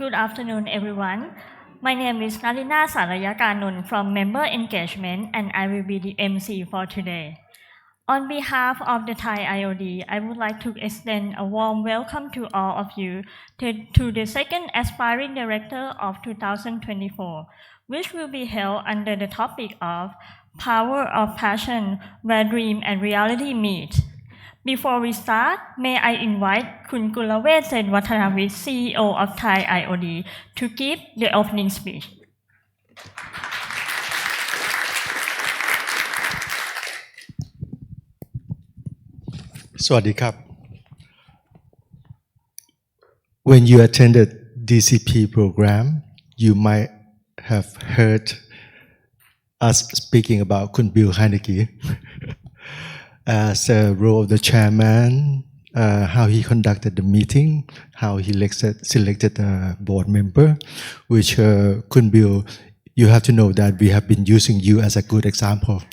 Good afternoon, everyone. My name is Nalina Sarayakanun from Member Engagement, and I will be the MC for today. On behalf of the Thai IOD, I would like to extend a warm welcome to all of you to the second Aspiring Director of 2024, which will be held under the topic of Power of Passion, where dream and reality meet. Before we start, may I invite Kun Gulavet Senwatanawit, CEO of Thai IOD, to give the opening speech. Swadikap. When you attended DCP program, you might have heard us speaking about Kun Bill Heineke as a role of the chairman, how he conducted the meeting, how he selected a board member, which Kun Bill, you have to know that we have been using you as a good example.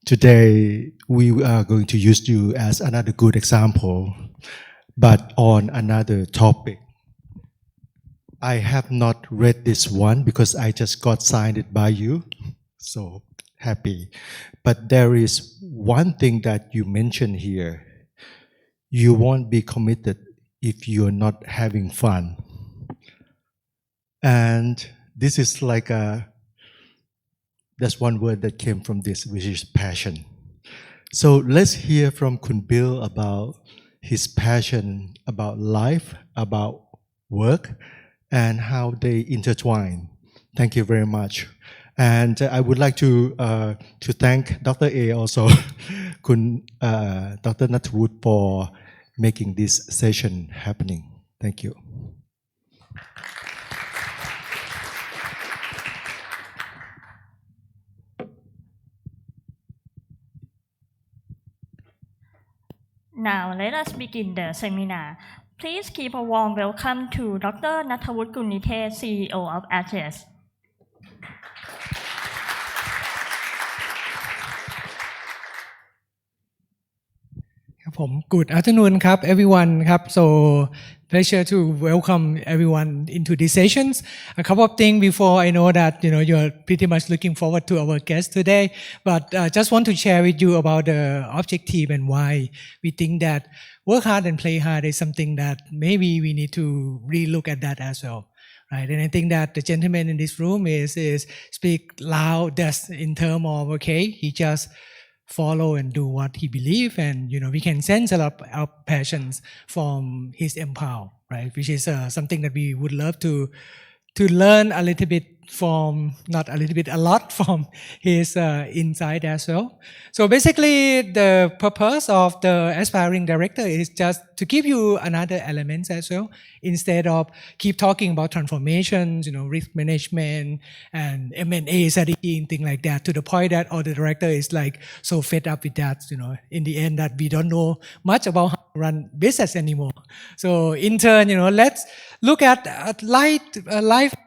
Today, we are going to use you as another good example, but on another topic. I have not read this one because I just got signed it by you, so happy. But there is one thing that you mentioned here. You won't be committed if you're not having fun. And this is like that's one word that came from this, which is passion. So let's hear from Kun Bill about his passion about life, about work, and how they intertwine. Thank you very much. And I would like to thank Dr. A also, Dr. Natwood, for making this session happening. Thank you. Now, let us begin the seminar. Please give a warm welcome to Dr. Nathawut Gunnithet, CEO of ATS. Good afternoon, everyone. So pleasure to welcome everyone into these sessions. A couple of things before I know that you're pretty much looking forward to our guest today, but just want to share with you about the objective and why we think that work hard and play hard is something that maybe we need to relook at that as well. Right, and I think that the gentleman in this room is speak loud just in terms of he just follow and do what he believe, and we can sense a lot of passions from his empower, right? Which is something that we would love to learn a little bit from, not a little bit, a lot from his insight as well. So basically, the purpose of the aspiring director is just to give you another elements as well, instead of keep talking about transformations, risk management and M&A strategy and things like that, to the point that all the director is like so fed up with that, in the end that we don't know much about how to run business anymore. So in turn, let's look at life,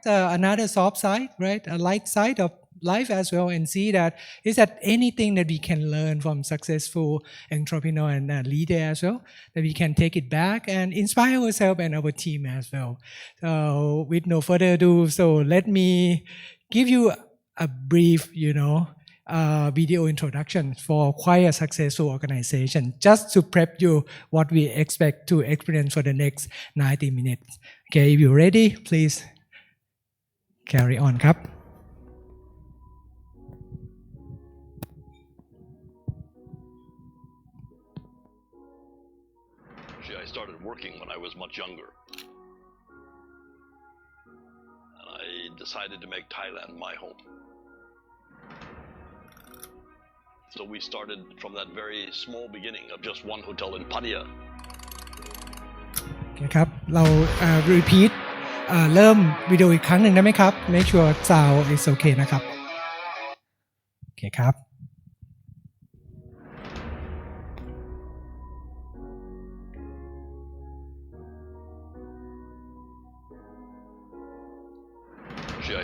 another soft side, right? A light side of life as well, and see that is that anything that we can learn from successful entrepreneur and leader as well, that we can take it back and inspire ourselves and our team as well. So with no further ado, so let me give you a brief, video introduction for quite a successful organization, just to prep you what we expect to experience for the next 90 minutes. Okay, if you're ready, please carry on, I started working when I was much younger. And I decided to make Thailand my home. So we started from that very small beginning of just one hotel in Pattaya. โอเคครับ เราrepeat เริ่มวิดีโออีกครั้งหนึ่งได้ไหมครับ make sure sound is okay นะครับโอเคครับ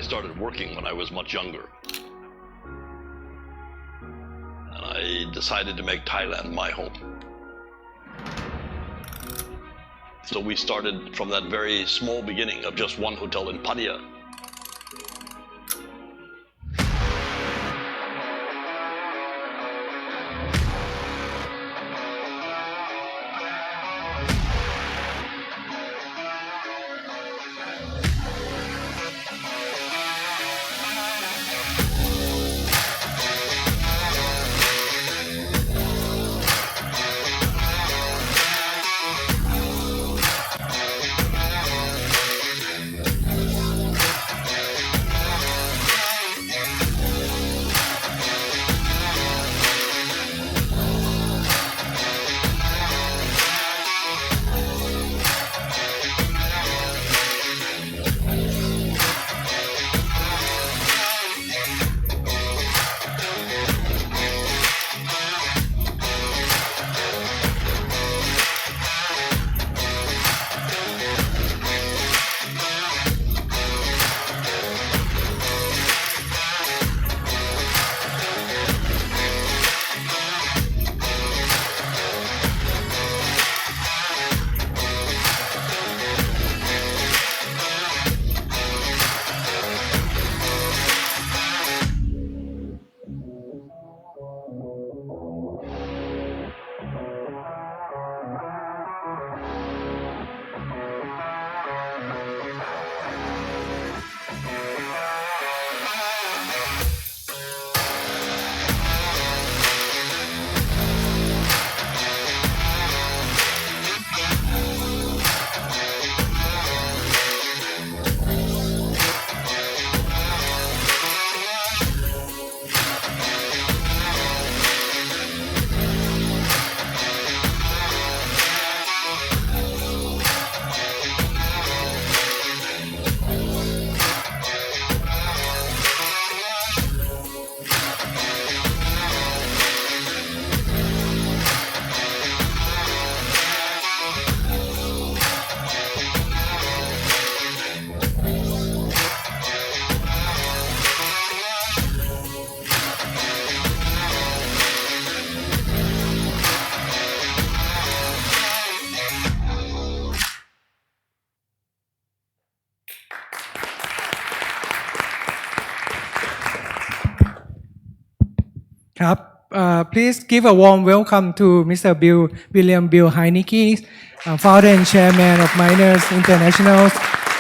I started working when I was much younger. And I decided to make Thailand my home. So we started from that very small beginning of just one hotel in Pattaya. Please give a warm welcome to Mr. William Bill Heineke, founder and chairman of Miners International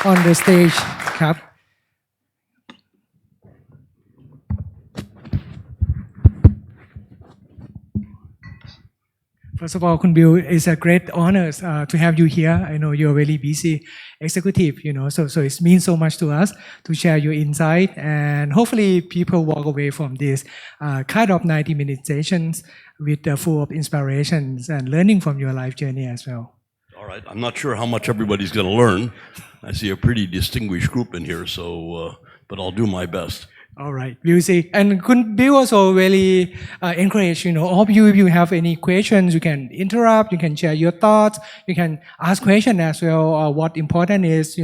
on the stage ครับ First of all, Kun Bill, it's a great honor to have you here. I know you're a really busy executive, so it means so much to us to share your insight, and hopefully people walk away from this kind of 90-minute sessions with full of inspirations and learning from your life journey as well. All right, I'm not sure how much everybody's going to learn. I see a pretty distinguished group in here, so but I'll do my best. All right, we'll see. And Kun Bill also really encourage, all of you, if you have any questions, you can interrupt, you can share your thoughts, you can ask questions as well. What important is,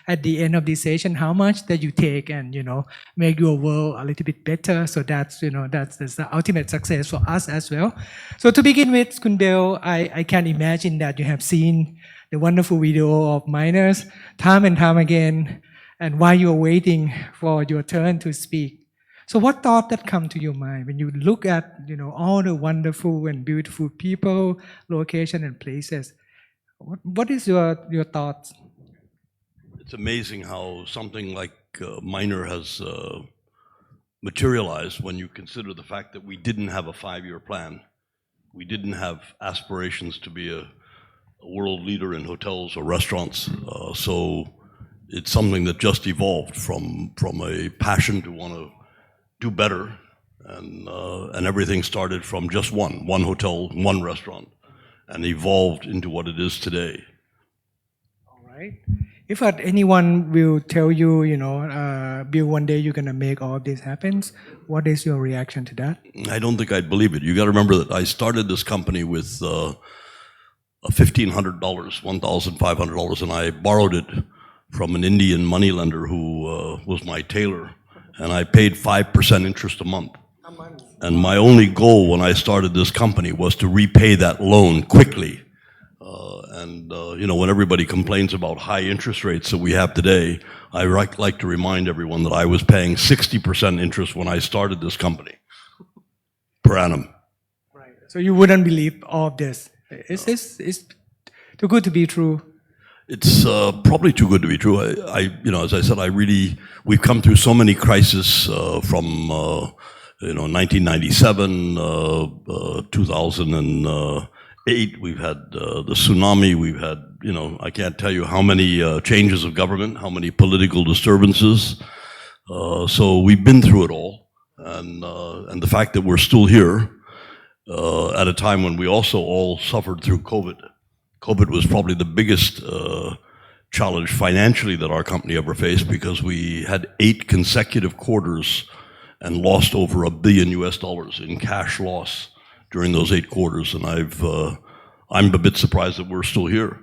at the end of this session, how much that you take and, make your world a little bit better. So that's the ultimate success for us as well. So to begin with, Kun Bill, I can imagine that you have seen the wonderful video of miners time and time again, and while you're waiting for your turn to speak. So what thought that come to your mind when you look at, all the wonderful and beautiful people, location and places? What is your thoughts? It's amazing how something like Miner has materialized when you consider the fact that we didn't have a 5-year plan. We didn't have aspirations to be a world leader in hotels or restaurants. So it's something that just evolved from a passion to want to do better, and everything started from just one hotel, one restaurant, and evolved into what it is today. All right. If anyone will tell you, Bill, one day you're gonna make all of this happen, what is your reaction to that? I don't think I'd believe it. You got to remember that I started this company with $1,500, $1,500, and I borrowed it from an Indian moneylender who was my tailor, and I paid 5% interest a month. And my only goal when I started this company was to repay that loan quickly. When everybody complains about high interest rates that we have today, I like to remind everyone that I was paying 60% interest when I started this company per annum. Right. So you wouldn't believe all of this. It's too good to be true. It's probably too good to be true. As I said, we've come through so many crises from 1997, 2008. We've had the tsunami. We've had, I can't tell you how many changes of government, how many political disturbances. So we've been through it all, and the fact that we're still here at a time when we also all suffered through COVID. COVID was probably the biggest challenge financially that our company ever faced, because we had 8 consecutive quarters and lost over $1 billion in cash loss during those 8 quarters. And I'm a bit surprised that we're still here.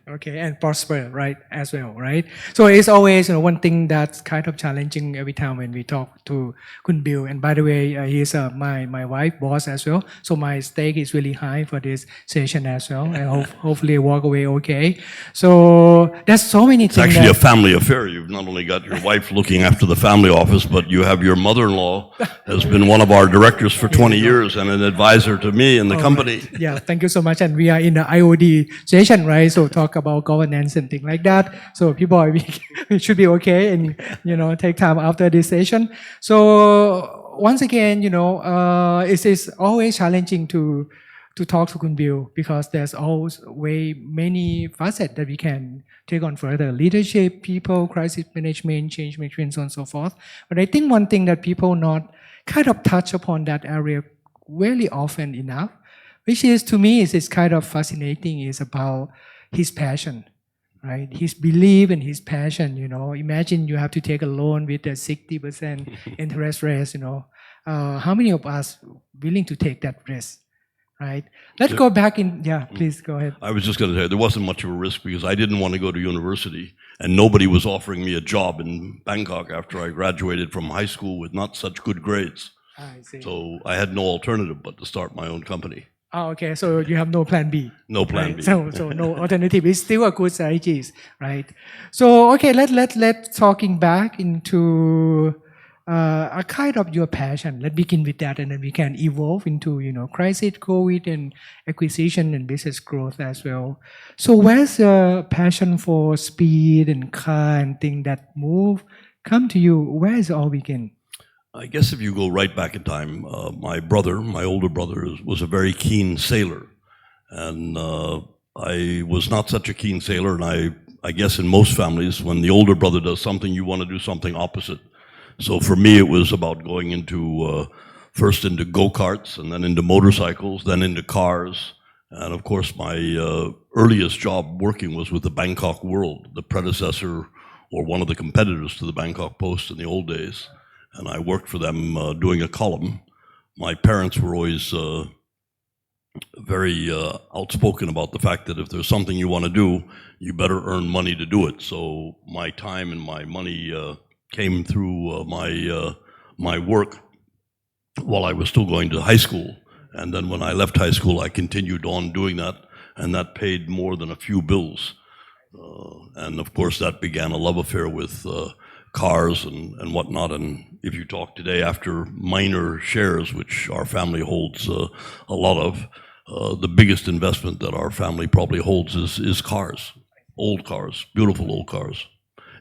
Okay, and prosper, right, as well, right? So it's always one thing that's kind of challenging every time when we talk to Kun Bill. And by the way, he's my wife boss as well. So my stake is really high for this session as well. And hopefully walk away okay. So there's so many It's things. actually a family affair. You've not only got your wife looking after the family office, but you have your mother-in-law has been one of our directors for 20 years and an advisor to me in the company. Right. Yeah, thank you so much. And we are in the IOD session, right? So talk about governance and things like that. So people we should be okay and take time after this session. So once again, it is always challenging to talk to Kun Bill, because there's always way many facets that we can take on further: leadership, people, crisis management, change management, so on and so forth. But I think one thing that people not kind of touch upon that area very often enough, which is, to me, is kind of fascinating, is about his passion, right? His belief and his passion. Imagine you have to take a loan with a 60% interest rate. How many of us willing to take that risk, right? Let's go back in. Yeah, please go ahead. I was just going to say, there wasn't much of a risk, because I didn't want to go to university, and nobody was offering me a job in Bangkok after I graduated from high school with not such good grades. I see. So I had no alternative but to start my own company. Oh, okay. So you have no plan B. No plan Right? B. So no alternative. It's still a good strategy, right? So okay, let's talking back into a kind of your passion. Let's begin with that, and then we can evolve into crisis, COVID, and acquisition and business growth as well. So where's the passion for speed and car and thing that move come to you? Where is it all begin? I guess if you go right back in time, my older brother, was a very keen sailor. And I was not such a keen sailor. And I guess in most families, when the older brother does something, you want to do something opposite. So for me, it was about going into, first into go-karts, and then into motorcycles, then into cars. And of course, my earliest job working was with the Bangkok World, the predecessor or one of the competitors to the Bangkok Post in the old days. And I worked for them doing a column. My parents were always very outspoken about the fact that if there's something you want to do, you better earn money to do it. So my time and my money came through my work while I was still going to high school. And then when I left high school, I continued on doing that, and that paid more than a few bills. And of course, that began a love affair with cars and whatnot. And if you talk today, after minor shares, which our family holds a lot of, the biggest investment that our family probably holds is cars, old cars, beautiful old cars.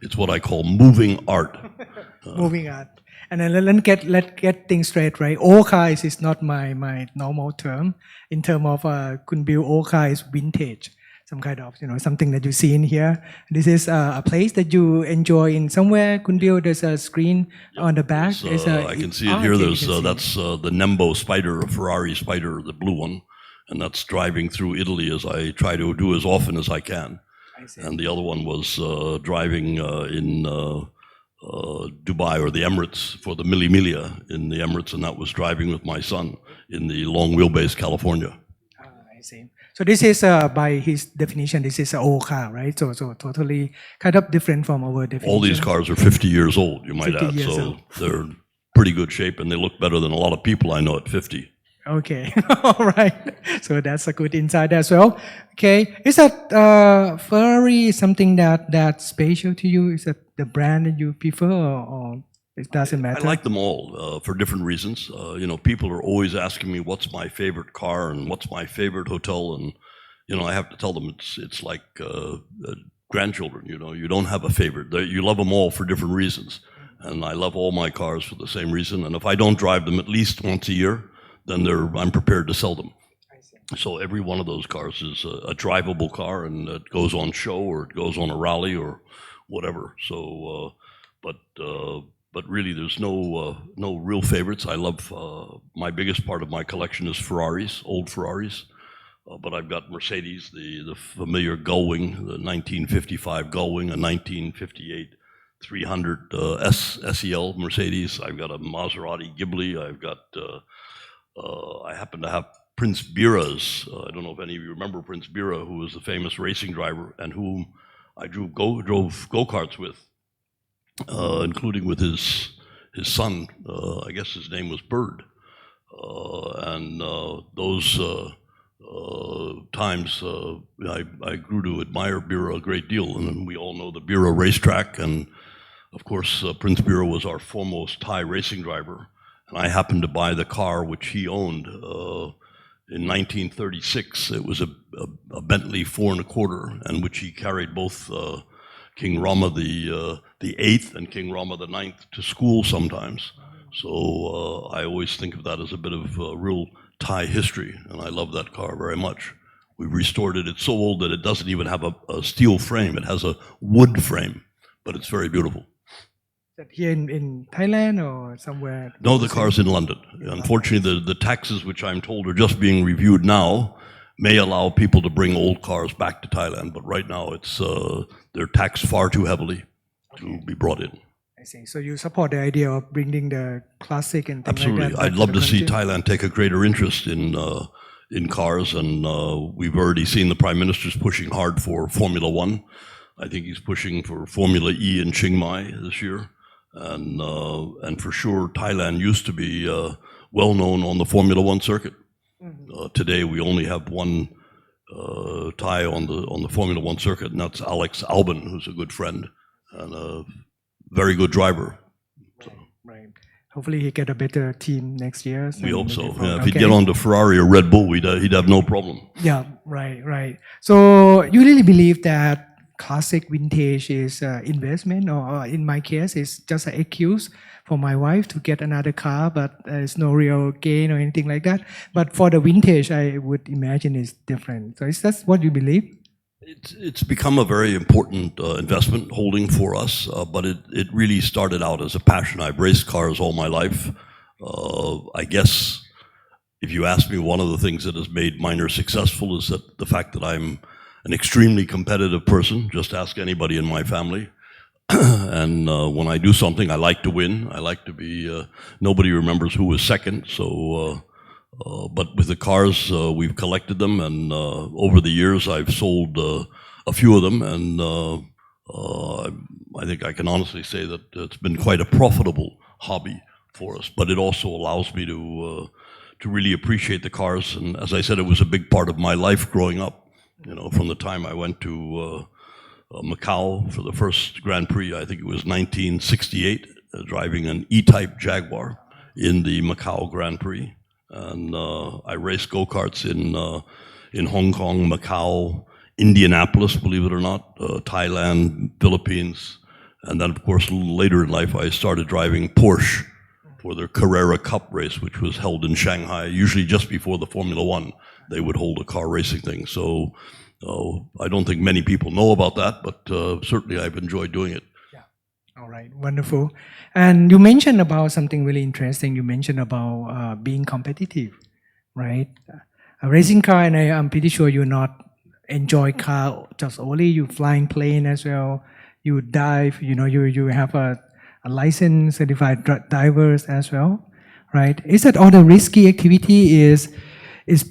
It's what I call moving art. Moving art. And then let's get things straight, right? Old cars is not my normal term. In terms of Kun Bill, old car is vintage. Some kind of, something that you see in here. This is a place that you enjoy in somewhere. Kun Bill, there's a screen on the back. I can see it here. That's the Nembo Spider, a Ferrari Spider, the blue one. And that's driving through Italy, as I try to do as often as I can. I see. And the other one was driving in Dubai or the Emirates for the Mille Miglia in the Emirates, and that was driving with my son in the long wheelbase California. I see. So this is, by his definition, this is an old car, right? So totally kind of different from our definition. All these cars are 50 years old, you might 50 add. years So old. they're pretty good shape, and they look better than a lot of people I know at 50. Okay, all right. So that's a good insight as well. Okay, is that Ferrari something that's special to you? Is that the brand that you prefer, or it doesn't I matter? like them all for different reasons. People are always asking me what's my favorite car and what's my favorite hotel, and I have to tell them it's like grandchildren. You don't have a favorite. You love them all for different reasons, and I love all my cars for the same reason. And if I don't drive them at least once a year, then I'm prepared to sell them. So every one of those cars is a drivable car, and it goes on show or it goes on a rally or whatever. So, but really, there's no real favorites. I love my biggest part of my collection is Ferraris, old Ferraris. But I've got Mercedes, the familiar Gullwing, the 1955 Gullwing, a 1958 300 SEL Mercedes. I've got a Maserati Ghibli. I've got I happen to have Prince Bira's. I don't know if any of you remember Prince Bira, who was the famous racing driver and whom I drove go-karts with, including with his son. I guess his name was Bird. And those times I grew to admire Bira a great deal. And we all know the Bira racetrack. And of course, Prince Bira was our foremost Thai racing driver. And I happened to buy the car which he owned in 1936. It was a Bentley 4 1/4, and which he carried both King Rama the 8th and King Rama the 9th to school sometimes. So I always think of that as a bit of real Thai history, and I love that car very much. We restored it. It's so old that it doesn't even have a steel frame. It has a wood frame, but it's very beautiful. Is that here in Thailand or somewhere? No, the car's in London. Unfortunately, the taxes, which I'm told are just being reviewed now, may allow people to bring old cars back to Thailand. But right now, they're taxed far too heavily to be brought in. I see. So you support the idea of bringing the classic and things Absolutely. like that? I'd love to see Thailand take a greater interest in cars, and we've already seen the Prime Minister's pushing hard for Formula One. I think he's pushing for Formula E in Chiang Mai this year. And for sure, Thailand used to be well known on the Formula One circuit. Today, we only have one Thai on the Formula One circuit, and that's Alex Albon, who's a good friend and a very good driver. So. Right. Hopefully, he get a better team next year. We hope so. Yeah, if he'd get on to Ferrari or Red Bull, he'd have no problem. Yeah. Right. So you really believe that classic vintage is investment, or in my case, it's just an excuse for my wife to get another car, but there's no real gain or anything like that. But for the vintage, I would imagine it's different. So is that what you believe? It's become a very important investment holding for us, but it really started out as a passion. I've raced cars all my life. I guess if you ask me, one of the things that has made Minor successful is that the fact that I'm an extremely competitive person. Just ask anybody in my family. And when I do something, I like to win. I like to be, nobody remembers who was second. So, but with the cars, we've collected them. And over the years, I've sold a few of them. And I think I can honestly say that it's been quite a profitable hobby for us. But it also allows me to really appreciate the cars. And as I said, it was a big part of my life growing up. From the time I went to Macau for the first Grand Prix, I think it was 1968, driving an E-Type Jaguar in the Macau Grand Prix. And I raced go-karts in Hong Kong, Macau, Indianapolis, believe it or not, Thailand, Philippines. And then, of course, a little later in life, I started driving Porsche for their Carrera Cup race, which was held in Shanghai, usually just before the Formula One. They would hold a car racing thing. So I don't think many people know about that, but certainly I've enjoyed doing it. Yeah. All right. Wonderful. And you mentioned about something really interesting. You mentioned about being competitive, right? A racing car, and I'm pretty sure you not enjoy car just only. You flying plane as well. You dive. You have a licensed certified divers as well, right? Is that all the risky activity is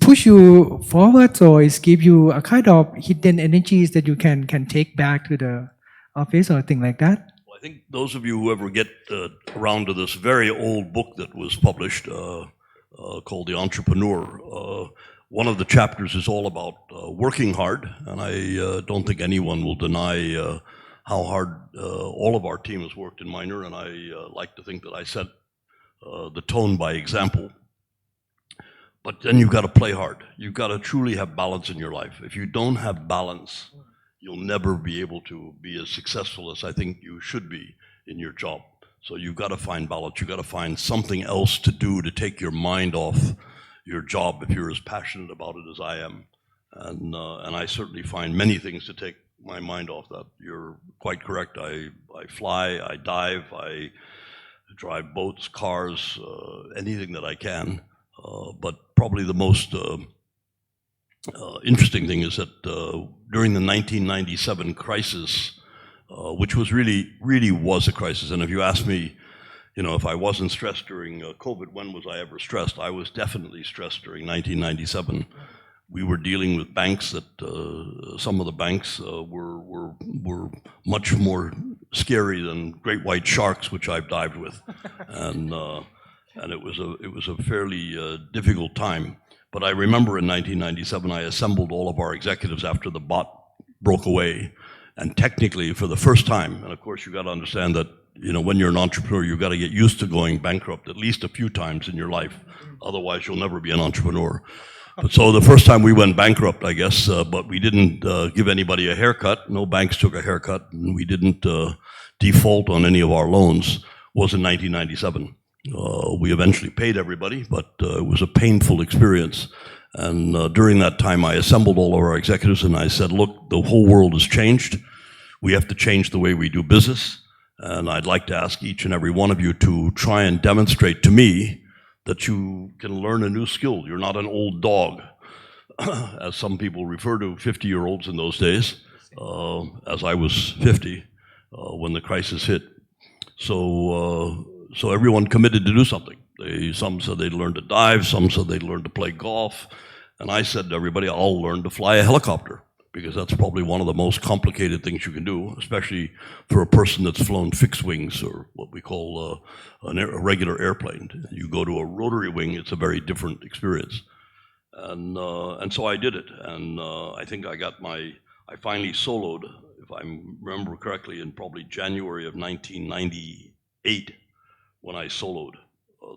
push you forward, or is give you a kind of hidden energies that you can take back to the office or thing like that? Well, I think those of you who ever get around to this very old book that was published called The Entrepreneur. One of the chapters is all about working hard, and I don't think anyone will deny how hard all of our team has worked in Minor, and I like to think that I set the tone by example. But then you've got to play hard. You've got to truly have balance in your life. If you don't have balance, you'll never be able to be as successful as I think you should be in your job. So you've got to find balance. You've got to find something else to do to take your mind off your job if you're as passionate about it as I am. And I certainly find many things to take my mind off that. You're quite correct. I fly, I dive, I drive boats, cars, anything that I can. But probably the most interesting thing is that during the 1997 crisis, which was really was a crisis, and if you ask me, if I wasn't stressed during COVID, when was I ever stressed? I was definitely stressed during 1997. We were dealing with banks that some of the banks were much more scary than great white sharks, which I've dived with, and it was a fairly difficult time. But I remember in 1997, I assembled all of our executives after the bot broke away, and technically for the first time, and of course you got to understand that when you're an entrepreneur, you've got to get used to going bankrupt at least a few times in your life. Otherwise, you'll never be an entrepreneur. But so the first time we went bankrupt, I guess, but we didn't give anybody a haircut. No banks took a haircut, and we didn't default on any of our loans, was in 1997. We eventually paid everybody, but it was a painful experience. And during that time, I assembled all of our executives and I said, look, the whole world has changed. We have to change the way we do business. And I'd like to ask each and every one of you to try and demonstrate to me that you can learn a new skill. You're not an old dog, as some people refer to 50-year-olds in those days, as I was 50 when the crisis hit. So everyone committed to do something. Some said they'd learn to dive, some said they'd learn to play golf, and I said to everybody, I'll learn to fly a helicopter, because that's probably one of the most complicated things you can do, especially for a person that's flown fixed wings, or what we call a regular airplane. You go to a rotary wing, it's a very different experience. And so I did it, and I think I finally soloed, if I remember correctly, in probably January of 1998, when I soloed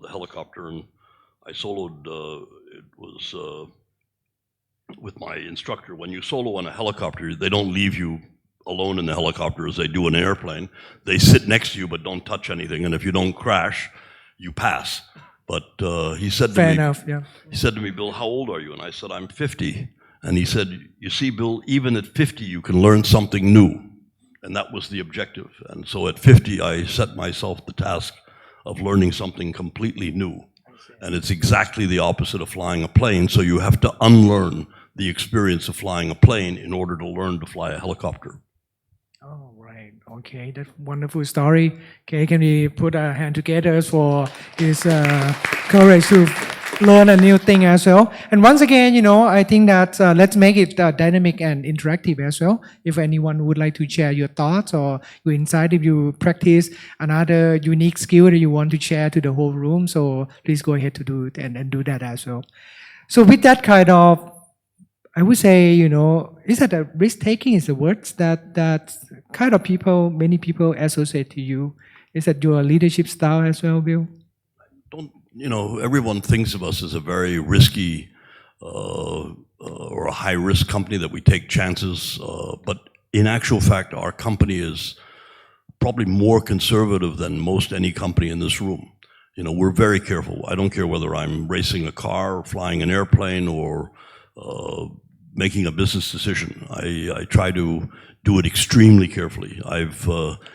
the helicopter, and I soloed, it was with my instructor. When you solo on a helicopter, they don't leave you alone in the helicopter as they do in an airplane. They sit next to you but don't touch anything, and if you don't crash, you pass. But he said to Fair me, enough, yeah. He said to me, Bill, how old are you? And I said, I'm 50. And he said, you see, Bill, even at 50, you can learn something new. And that was the objective. And so at 50, I set myself the task of learning something completely new. And it's exactly the opposite of flying a plane, so you have to unlearn the experience of flying a plane in order to learn to fly a helicopter. Oh, right. Okay, that's wonderful story. Okay, can we put our hand together for his courage to learn a new thing as well? And once again, I think that let's make it dynamic and interactive as well. If anyone would like to share your thoughts or your insight, if you practice another unique skill that you want to share to the whole room, so please go ahead to do it and do that as well. So with that kind of, I would say, is that a risk-taking is the words that kind of many people associate to you. Is that your leadership style as well, Bill? Everyone thinks of us as a very risky or a high-risk company that we take chances, but in actual fact, our company is probably more conservative than most any company in this room. We're very careful. I don't care whether I'm racing a car or flying an airplane or making a business decision. I try to do it extremely carefully. I've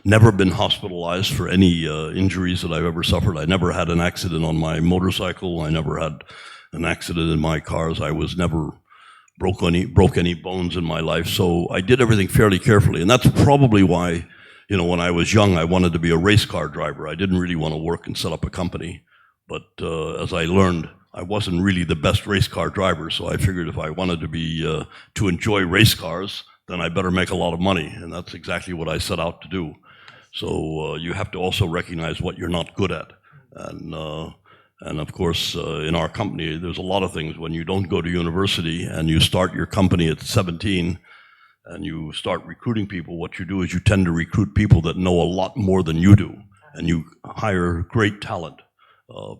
never been hospitalized for any injuries that I've ever suffered. I never had an accident on my motorcycle. I never had an accident in my cars. I was never broke any bones in my life. So I did everything fairly carefully. And that's probably why, when I was young, I wanted to be a race car driver. I didn't really want to work and set up a company. But as I learned, I wasn't really the best race car driver, so I figured if I wanted to be to enjoy race cars, then I better make a lot of money, and that's exactly what I set out to do. So you have to also recognize what you're not good at, And of course, in our company, there's a lot of things. When you don't go to university and you start your company at 17 and you start recruiting people, what you do is you tend to recruit people that know a lot more than you do. And you hire great talent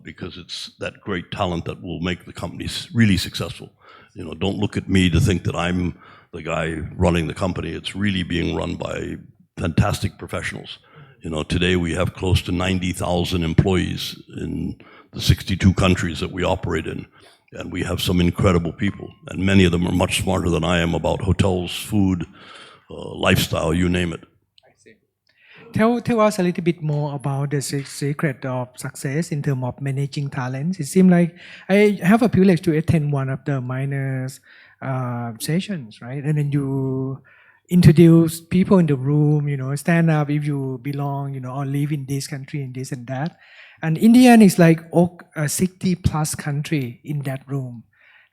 because it's that great talent that will make the company really successful. You know, don't look at me to think that I'm the guy running the company. It's really being run by fantastic professionals. You know, today we have close to 90,000 employees in the 62 countries that we operate in. And we have some incredible people. And many of them are much smarter than I am about hotels, food, lifestyle, you name it. Tell us a little bit more about the secret of success in terms of managing talents. It seems like I have a privilege to attend one of the miners sessions, right? And then you introduce people in the room, you know, stand up if you belong, you know, or live in this country and this and that. And India is like a 60 plus country in that room.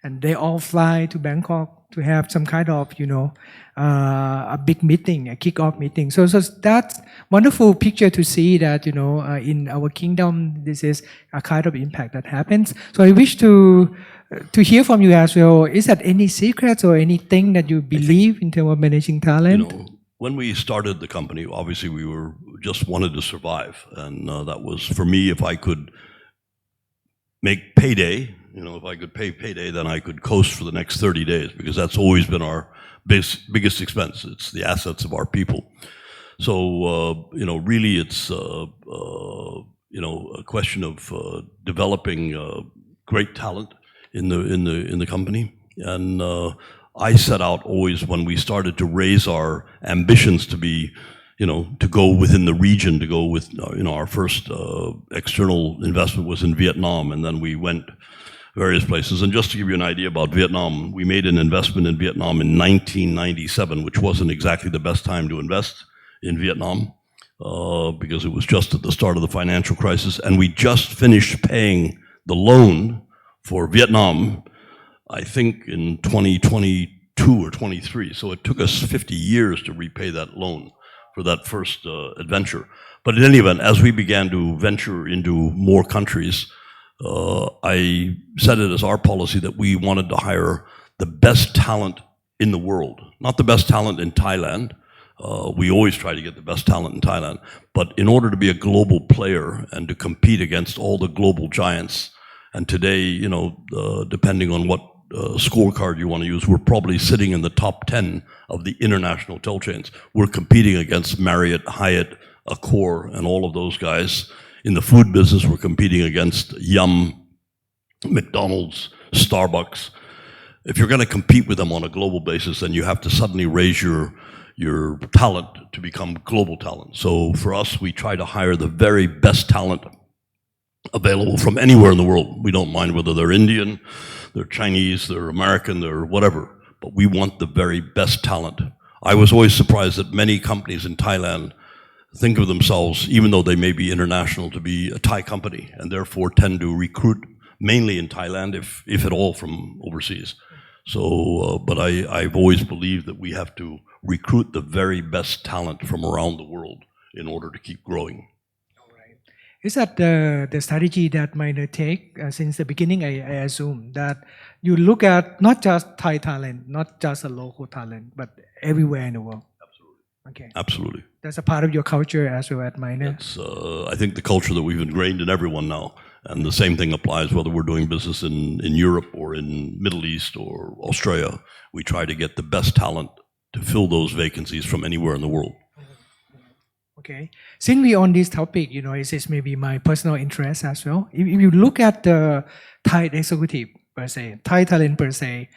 And they all fly to Bangkok to have some kind of, you know, a big meeting, a kick-off meeting. So that's wonderful picture to see that, you know, in our kingdom, this is a kind of impact that happens. So I wish to hear from you as well. Is that any secrets or anything that you believe in terms of managing talent? You know, when we started the company, obviously we were just wanted to survive. And that was, for me, if I could make payday, you know, if I could pay payday, then I could coast for the next 30 days because that's always been our biggest expense. It's the assets of our people. So, you know, really it's, you know, a question of developing great talent in the company. And I set out always when we started to raise our ambitions to be, you know, to go within the region, to go with, you know, our first external investment was in Vietnam, and then we went various places. And just to give you an idea about Vietnam, we made an investment in Vietnam in 1997, which wasn't exactly the best time to invest in Vietnam because it was just at the start of the financial crisis. And we just finished paying the loan for Vietnam, I think in 2022 or 23. So it took us 50 years to repay that loan for that first adventure. But in any event, as we began to venture into more countries, I set it as our policy that we wanted to hire the best talent in the world, not the best talent in Thailand. We always try to get the best talent in Thailand, but in order to be a global player and to compete against all the global giants, and today, you know, depending on what scorecard you want to use, we're probably sitting in the top 10 of the international hotel chains. We're competing against Marriott, Hyatt, Accor, and all of those guys. In the food business, we're competing against Yum, McDonald's, Starbucks. If you're going to compete with them on a global basis, then you have to suddenly raise your talent to become global talent. So for us, we try to hire the very best talent available from anywhere in the world. We don't mind whether they're Indian, they're Chinese, they're American, they're whatever, but we want the very best talent. I was always surprised that many companies in Thailand think of themselves, even though they may be international, to be a Thai company and therefore tend to recruit mainly in Thailand, if at all, from overseas. So, but I've always believed that we have to recruit the very best talent from around the world in order to keep growing. Is that the strategy that Miner take since the beginning? I assume that you look at not just Thai talent, not just a local talent, but everywhere in the world. Absolutely. Okay. Absolutely. That's a part of your culture as well at Miner. It's, I think, the culture that we've ingrained in everyone now. And the same thing applies whether we're doing business in Europe or in Middle East or Australia. We try to get the best talent to fill those vacancies from anywhere in the world. Okay. Since we on this topic, you know, it is maybe my personal interest as well. If you look at the Thai executive per se, Thai talent per se,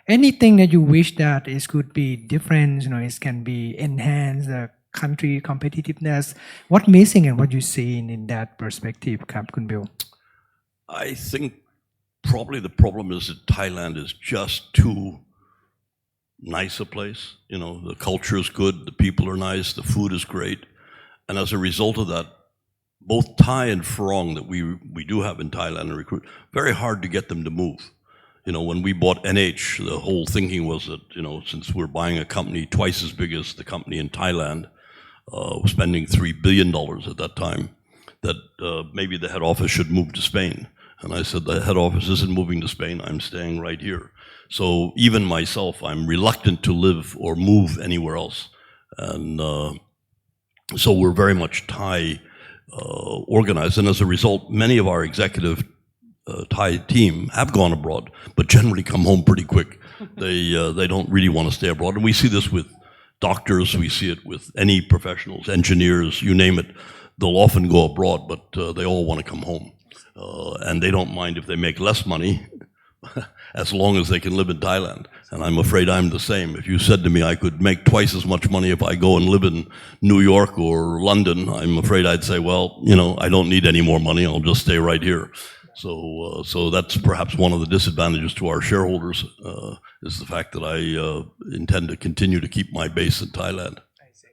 anything that you wish that it could be different, you know, it can be enhance the country competitiveness. What missing and what you see in that perspective, Kun Bill? I think probably the problem is that Thailand is just too nice a place. You know, the culture is good, the people are nice, the food is great. And as a result of that, both Thai and Farong that we do have in Thailand and recruit, very hard to get them to move. You know, when we bought NH, the whole thinking was that, you know, since we're buying a company twice as big as the company in Thailand, spending $3 billion at that time, that maybe the head office should move to Spain. And I said, the head office isn't moving to Spain. I'm staying right here. So even myself, I'm reluctant to live or move anywhere else. And so we're very much Thai organized. And as a result, many of our executive Thai team have gone abroad, but generally come home pretty quick. They don't really want to stay abroad. And we see this with doctors, we see it with any professionals, engineers, you name it. They'll often go abroad, but they all want to come home. And they don't mind if they make less money as long as they can live in Thailand. And I'm afraid I'm the same. If you said to me I could make twice as much money if I go and live in New York or London, I'm afraid I'd say, well, I don't need any more money. I'll just stay right here. So that's perhaps one of the disadvantages to our shareholders, is the fact that I intend to continue to keep my base in Thailand. I see.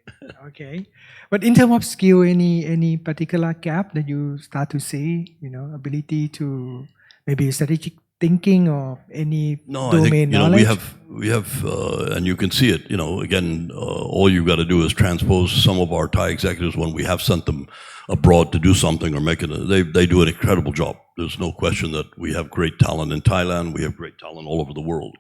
Okay. But in terms of skill, any particular gap that you start to see, ability to maybe strategic thinking or any domain knowledge? I think, we have, and you can see it, again, all you've got to do is transpose some of our Thai executives when we have sent them abroad to do something or make it, they do an incredible job. There's no question that we have great talent in Thailand. We have great talent all over the world.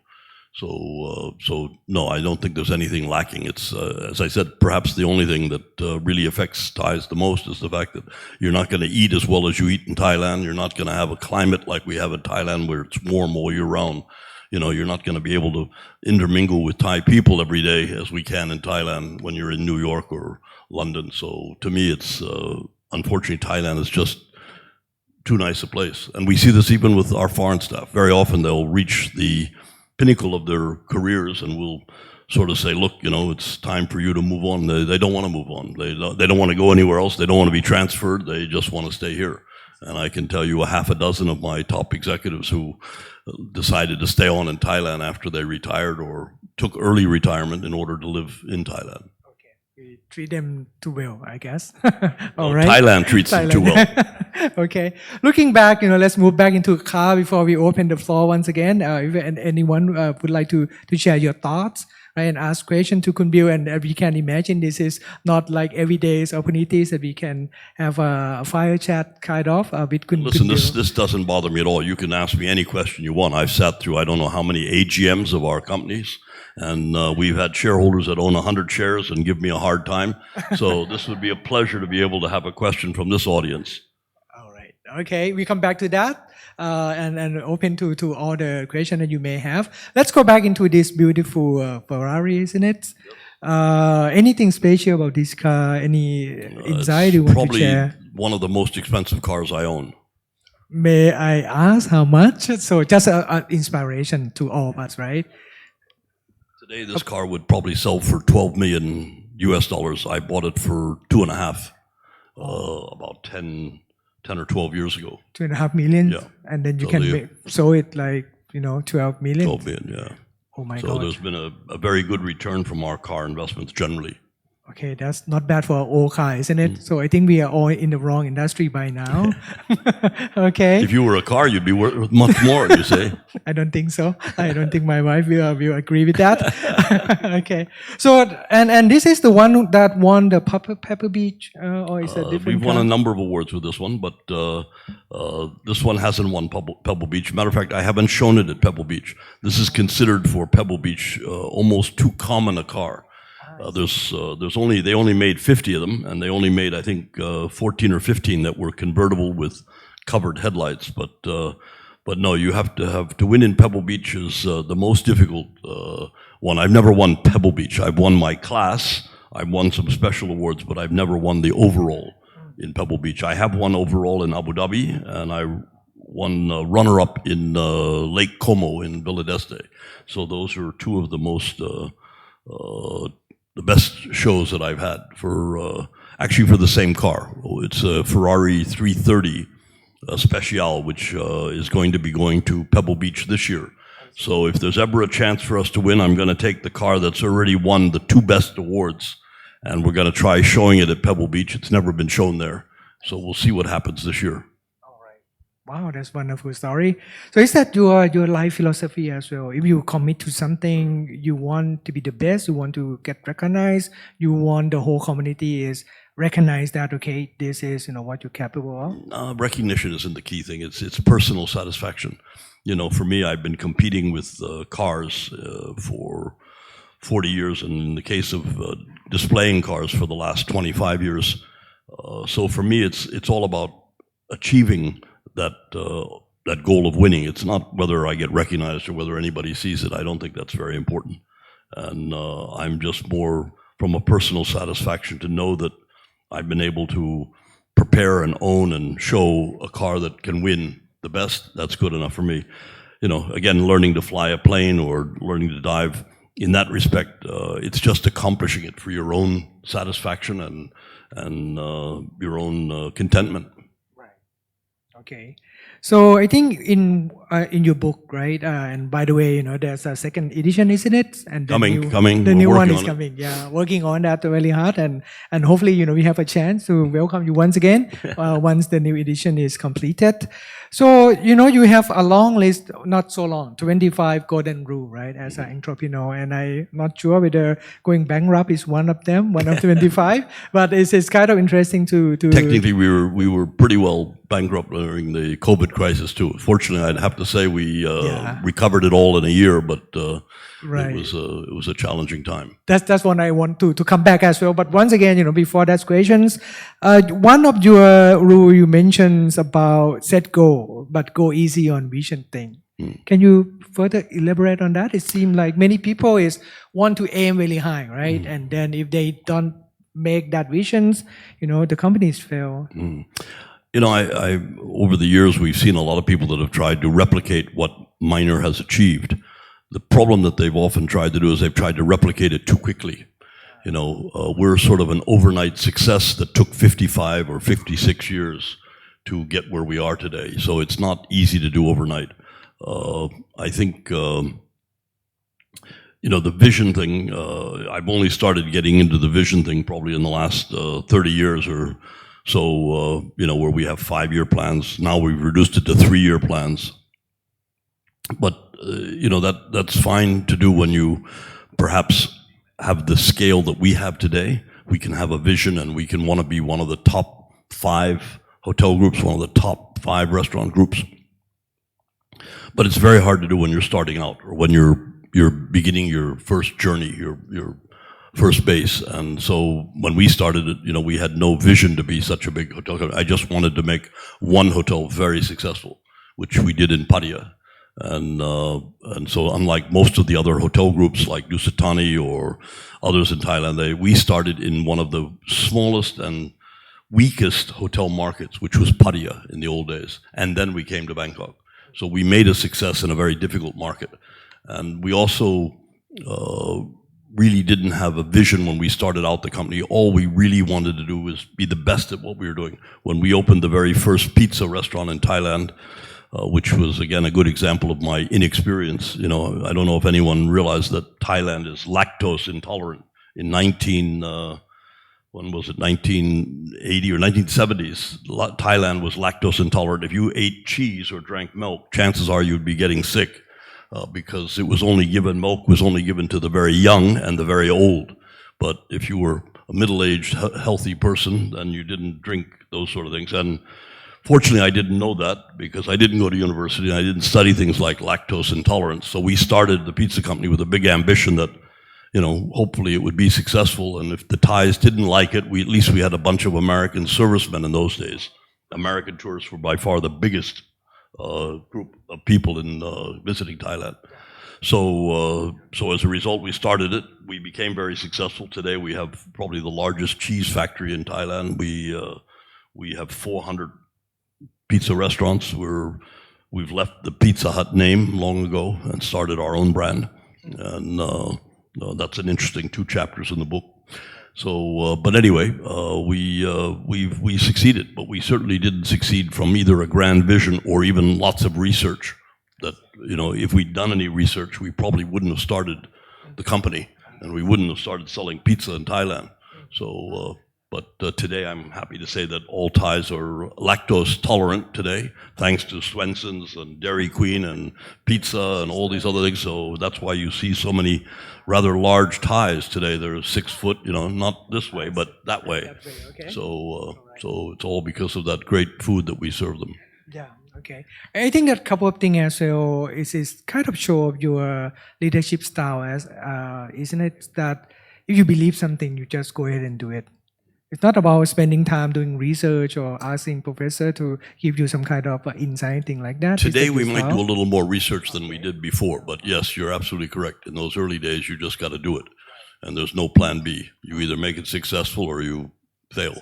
So no, I don't think there's anything lacking. It's, as I said, perhaps the only thing that really affects Thais the most is the fact that you're not going to eat as well as you eat in Thailand. You're not going to have a climate like we have in Thailand where it's warm all year round. You're not going to be able to intermingle with Thai people every day as we can in Thailand when you're in New York or London. So to me, it's, unfortunately, Thailand is just too nice a place. And we see this even with our foreign staff. Very often they'll reach the pinnacle of their careers and we'll sort of say, look, it's time for you to move on. They don't want to move on. They don't want to go anywhere else. They don't want to be transferred. They just want to stay here. And I can tell you a half a dozen of my top executives who decided to stay on in Thailand after they retired or took early retirement in order to live in Thailand. Okay, we treat them too well, I guess. All right. Thailand treats them too well. Okay. Looking back, let's move back into car before we open the floor once again. If anyone would like to share your thoughts, right, and ask questions to Kun Bill, and we can imagine this is not like everyday opportunities that we can have a fire chat kind of with Kun Bill. Listen, this doesn't bother me at all. You can ask me any question you want. I've sat through I don't know how many AGMs of our companies. And we've had shareholders that own 100 shares and give me a hard time. So this would be a pleasure to be able to have a question from this audience. All right. Okay, we come back to that and open to all the questions that you may have. Let's go back into this beautiful Ferrari, isn't it? Yep. Anything special about this car? Any insight you want to share? Probably one of the most expensive cars I own. May I ask how much? So just an inspiration to all of us, right? Today, this car would probably sell for $12 million US. I bought it for 2.5, about 10 or 12 years ago. 2.5 million? Yeah. And then you can sell it like, 12 million? 12 million, yeah. Oh my God. So there's been a very good return from our car investments generally. Okay, that's not bad for an old car, isn't it? So I think we are all in the wrong industry by now. Okay. If you were a car, you'd be worth much more, you say? I don't think so. I don't think my wife will agree with that. Okay. So, and this is the one that won the Pebble Beach, or is it a different We've won car? a number of awards with this one, but this one hasn't won Pebble Beach. Matter of fact, I haven't shown it at Pebble Beach. This is considered for Pebble Beach almost too common a car. They only made 50 of them, and they only made, I think, 14 or 15 that were convertible with covered headlights. But no, you have to win in Pebble Beach is the most difficult one. I've never won Pebble Beach. I've won my class. I've won some special awards, but I've never won the overall in Pebble Beach. I have won overall in Abu Dhabi, and I won runner-up in Lake Como in Villa d'Este. So those are two of the most the best shows that I've had for actually for the same car. It's a Ferrari 330 Speciale, which is going to be going to Pebble Beach this year. So if there's ever a chance for us to win, I'm going to take the car that's already won the 2 best awards, and we're going to try showing it at Pebble Beach. It's never been shown there. So we'll see what happens this year. Wow, that's a wonderful story. So is that your life philosophy as well? If you commit to something, you want to be the best, you want to get recognized, you want the whole community is recognize that, okay, this is, what you're capable of? Recognition isn't the key thing. It's personal satisfaction. For me, I've been competing with cars for 40 years, and in the case of displaying cars for the last 25 years. So for me, it's all about achieving that goal of winning. It's not whether I get recognized or whether anybody sees it. I don't think that's very important. And I'm just more from a personal satisfaction to know that I've been able to prepare and own and show a car that can win the best. That's good enough for me. Again, learning to fly a plane or learning to dive, in that respect, it's just accomplishing it for your own satisfaction and your own contentment. Right. Okay. So I think in your book, right? And by the way, there's a second edition, isn't it? And Coming. The We're new one working is on it. coming. Yeah, working on that really hard, and hopefully, we have a chance to welcome you once again once the new edition is completed. So you have a long list, not so long, 25 golden rule, right? As an entrepreneur, and I'm not sure whether going bankrupt is one of them, one of 25. But it's kind of interesting to. Technically, we were pretty well bankrupt during the COVID crisis too. Fortunately, I'd have to say we recovered it all in a year, but Right. it was a challenging time. That's one I want to come back as well. But once again, before that questions, one of your rule you mentioned about set goal, but go easy on vision thing. Can you further elaborate on that? It seems like many people want to aim really high, right? And then if they don't make that visions, the companies fail. I over the years, we've seen a lot of people that have tried to replicate what Minor has achieved. The problem that they've often tried to do is they've tried to replicate it too quickly. We're sort of an overnight success that took 55 or 56 years to get where we are today. So it's not easy to do overnight. I think, the vision thing, I've only started getting into the vision thing probably in the last 30 years or so, where we have 5-year plans. Now we've reduced it to 3-year plans. But, that's fine to do when you perhaps have the scale that we have today. We can have a vision and we can want to be one of the top 5 hotel groups, one of the top 5 restaurant groups. But it's very hard to do when you're starting out or when you're beginning your first journey, your first base. And so when we started it, we had no vision to be such a big hotel company. I just wanted to make one hotel very successful, which we did in Pattaya. And so unlike most of the other hotel groups like Dusatani or others in Thailand, we started in one of the smallest and weakest hotel markets, which was Pattaya in the old days. And then we came to Bangkok. So we made a success in a very difficult market. And we also really didn't have a vision when we started out the company. All we really wanted to do was be the best at what we were doing. When we opened the very first pizza restaurant in Thailand, which was, again, a good example of my inexperience. I don't know if anyone realized that Thailand is lactose intolerant. In 1980 or 1970s, Thailand was lactose intolerant. If you ate cheese or drank milk, chances are you'd be getting sick because milk was only given to the very young and the very old. But if you were a middle-aged, healthy person, then you didn't drink those sort of things. And fortunately, I didn't know that because I didn't go to university and I didn't study things like lactose intolerance. So we started the pizza company with a big ambition that, hopefully it would be successful. And if the Thais didn't like it, at least we had a bunch of American servicemen in those days. American tourists were by far the biggest group of people in visiting Thailand. So as a result, we started it. We became very successful. Today, we have probably the largest cheese factory in Thailand. We have 400 pizza restaurants. We've left the Pizza Hut name long ago and started our own brand, and that's an interesting 2 chapters in the book. So, but anyway, we succeeded, but we certainly didn't succeed from either a grand vision or even lots of research. That if we'd done any research, we probably wouldn't have started the company, and we wouldn't have started selling pizza in Thailand. So. But today I'm happy to say that all Thais are lactose tolerant today, thanks to Swenson's and Dairy Queen and pizza and all these other things. So that's why you see so many rather large Thais today. They're 6 foot, not this way, but that way. Okay. So it's all because of that great food that we serve them. Yeah. Okay. I think that couple of things as well is kind of show of your leadership style, as isn't it? That if you believe something, you just go ahead and do it. It's not about spending time doing research or asking professor to give you some kind of insight, thing like that. Today we might do a little more research than we did before, but yes, you're absolutely correct. In those early days, you just got to do it, and there's no plan B. You either make it successful or you fail.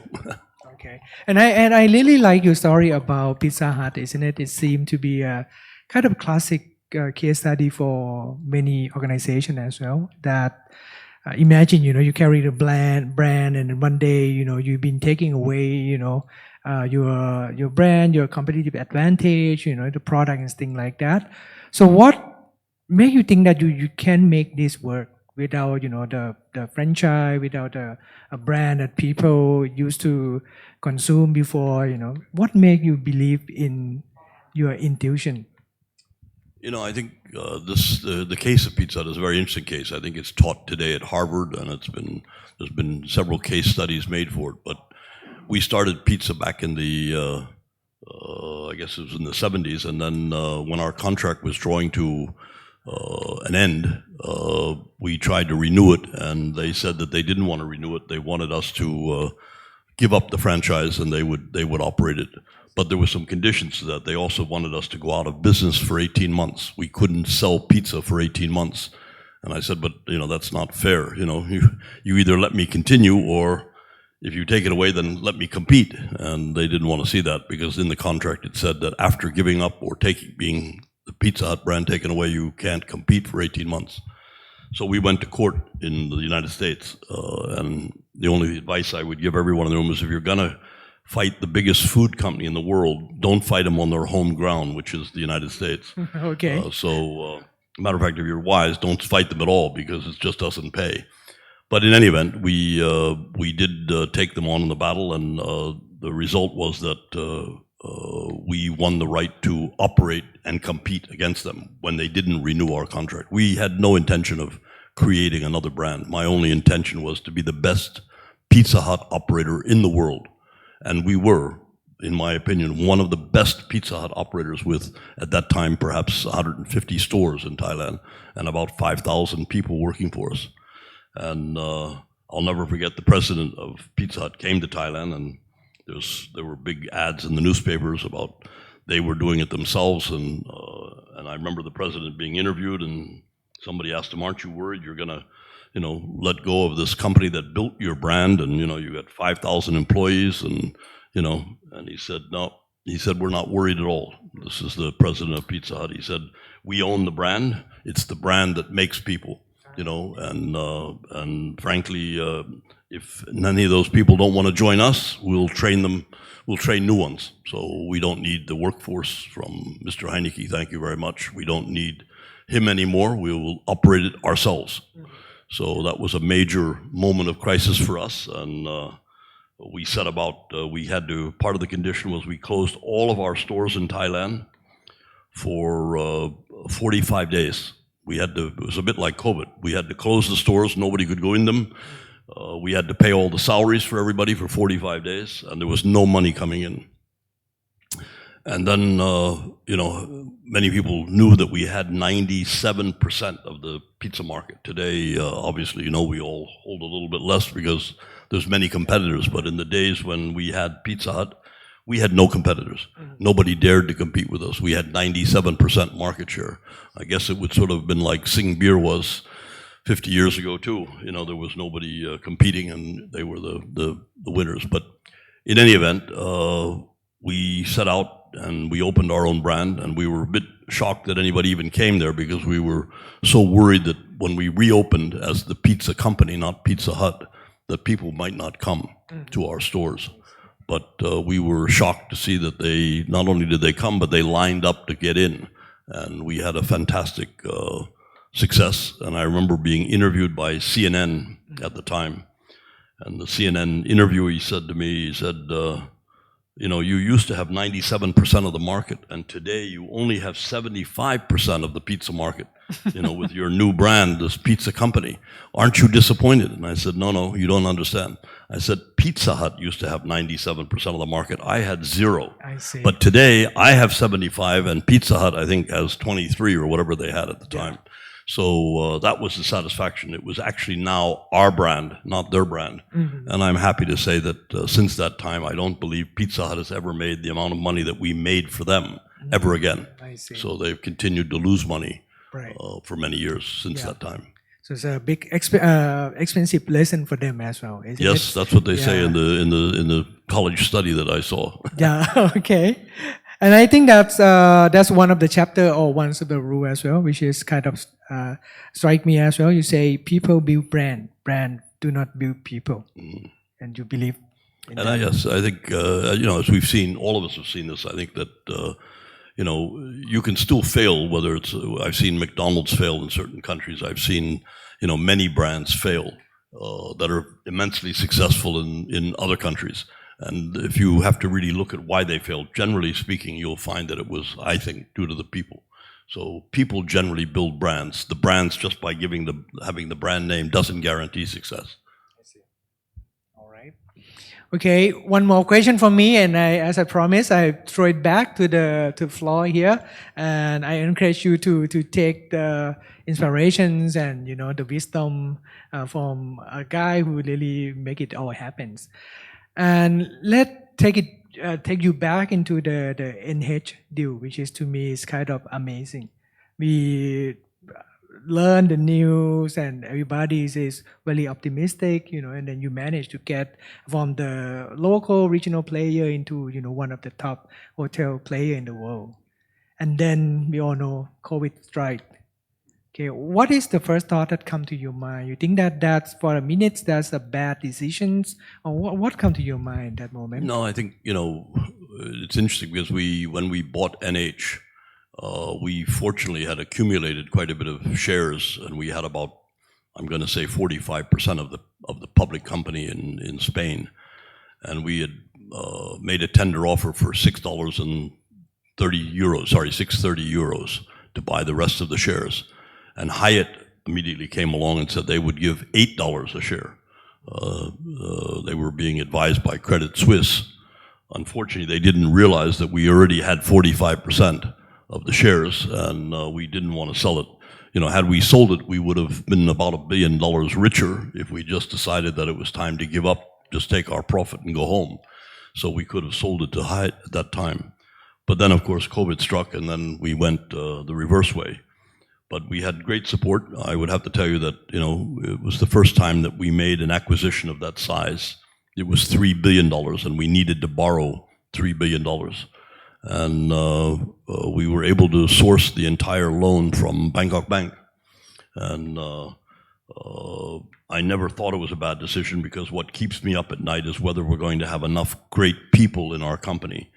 Okay, and I really like your story about Pizza Hut, isn't it? It seemed to be a kind of classic case study for many organizations as well. That imagine, you carry the brand, and one day, you've been taking away, your brand, your competitive advantage, the product and things like that. So what make you think that you can make this work without, the franchise, without a brand that people used to consume before, what make you believe in your intuition? I think the case of Pizza Hut is a very interesting case. I think it's taught today at Harvard, and there's been several case studies made for it. But we started pizza back in the I guess it was in the 70s, and then when our contract was drawing to an end, we tried to renew it, and they said that they didn't want to renew it. They wanted us to give up the franchise, and they would operate it. But there were some conditions to that. They also wanted us to go out of business for 18 months. We couldn't sell pizza for 18 months. And I said, but that's not fair. You either let me continue, or if you take it away, then let me compete. And they didn't want to see that, because in the contract it said that after giving up or being the Pizza Hut brand taken away, you can't compete for 18 months. So we went to court in the United States. And the only advice I would give everyone in the room is, if you're going to fight the biggest food company in the world, don't fight them on their home ground, which is the United States. Okay. Matter of fact, if you're wise, don't fight them at all, because it just doesn't pay. But in any event, we did take them on in the battle, and the result was that we won the right to operate and compete against them when they didn't renew our contract. We had no intention of creating another brand. My only intention was to be the best Pizza Hut operator in the world. And we were, in my opinion, one of the best Pizza Hut operators, with, at that time, perhaps 150 stores in Thailand and about 5,000 people working for us. And I'll never forget, the president of Pizza Hut came to Thailand, and there were big ads in the newspapers about they were doing it themselves. And I remember the president being interviewed, and somebody asked him, "Aren't you worried you're going to let go of this company that built your brand, and you got 5,000 employees, and and he said, no. He said, we're not worried at all. This is the president of Pizza Hut. He said, we own the brand. It's the brand that makes people, and frankly, if none of those people don't want to join us, we'll train them. We'll train new ones. So we don't need the workforce from Mr. Heineke. Thank you very much. We don't need him anymore. We will operate it ourselves." So that was a major moment of crisis for us, and we set about, part of the condition was we closed all of our stores in Thailand for 45 days. It was a bit like COVID. We had to close the stores, nobody could go in them. We had to pay all the salaries for everybody for 45 days, and there was no money coming in. And then, many people knew that we had 97% of the pizza market. Today, obviously, we all hold a little bit less because there's many competitors. But in the days when we had Pizza Hut, we had no competitors. Nobody dared to compete with us. We had 97% market share. I guess it would sort of have been like Sing Beer was 50 years ago too. There was nobody competing, and they were the winners. But in any event, we set out and we opened our own brand, and we were a bit shocked that anybody even came there, because we were so worried that when we reopened as the pizza company, not Pizza Hut, that people might not come to our stores. But we were shocked to see that they, not only did they come, but they lined up to get in. And we had a fantastic success. And I remember being interviewed by CNN at the time. And the CNN interviewee said to me, he said, you know, you used to have 97% of the market, and today you only have 75% of the pizza market, you know, with your new brand, this pizza company. Aren't you disappointed? And I said, no, you don't understand. I said, Pizza Hut used to have 97% of the market. I had 0. I see. But today I have 75, and Pizza Hut, I think, has 23 or whatever they had at the time. So that was the satisfaction. It was actually now our brand, not their brand. Mm-hmm. And I'm happy to say that since that time, I don't believe Pizza Hut has ever made the amount of money that we made for them ever again. I see. So they've continued to lose money Right. for many years since that time. So it's a big expensive lesson for them as well, isn't it? Yes, that's what they say in the college study that I saw. Yeah. Okay. And I think that's one of the chapter or one of the rule as well, which is kind of strike me as well. You say people build brand do not build people, and you believe. In and that. Yes, I think you know, as we've seen, all of us have seen this. I think that you know, you can still fail. Whether it's I've seen McDonald's fail in certain countries. I've seen, you know, many brands fail that are immensely successful in other countries. And if you have to really look at why they failed, generally speaking, you'll find that it was, I think, due to the people. So people generally build brands. The brands, just by having the brand name, doesn't guarantee success. I see. All right. Okay, one more question from me, and as I promised, I throw it back to the floor here, and I encourage you to take the inspirations and, you know, the wisdom from a guy who really make it all happens. And take you back into the NH deal, which is to me is kind of amazing. We learn the news and everybody is very optimistic, you know, and then you manage to get from the local regional player into, you know, one of the top hotel player in the world. And then we all know COVID strike. Okay, what is the first thought that come to your mind? You think that's for a minute that's a bad decisions, or what come to your mind at that moment? No, I think, you know, it's interesting because when we bought NH, we fortunately had accumulated quite a bit of shares, and we had about, I'm going to say, 45% of the public company in Spain, and we had made a tender offer for €630 to buy the rest of the shares. And Hyatt immediately came along and said they would give $8 a share. They were being advised by Credit Suisse. Unfortunately, they didn't realize that we already had 45% of the shares, and we didn't want to sell it. You know, had we sold it, we would have been about $1 billion richer if we just decided that it was time to give up, just take our profit and go home. So we could have sold it to Hyatt at that time. But then, of course, COVID struck, and then we went the reverse way. But we had great support. I would have to tell you that, you know, it was the first time that we made an acquisition of that size. It was $3 billion, and we needed to borrow $3 billion. And we were able to source the entire loan from Bangkok Bank. And I never thought it was a bad decision, because what keeps me up at night is whether we're going to have enough great people in our company.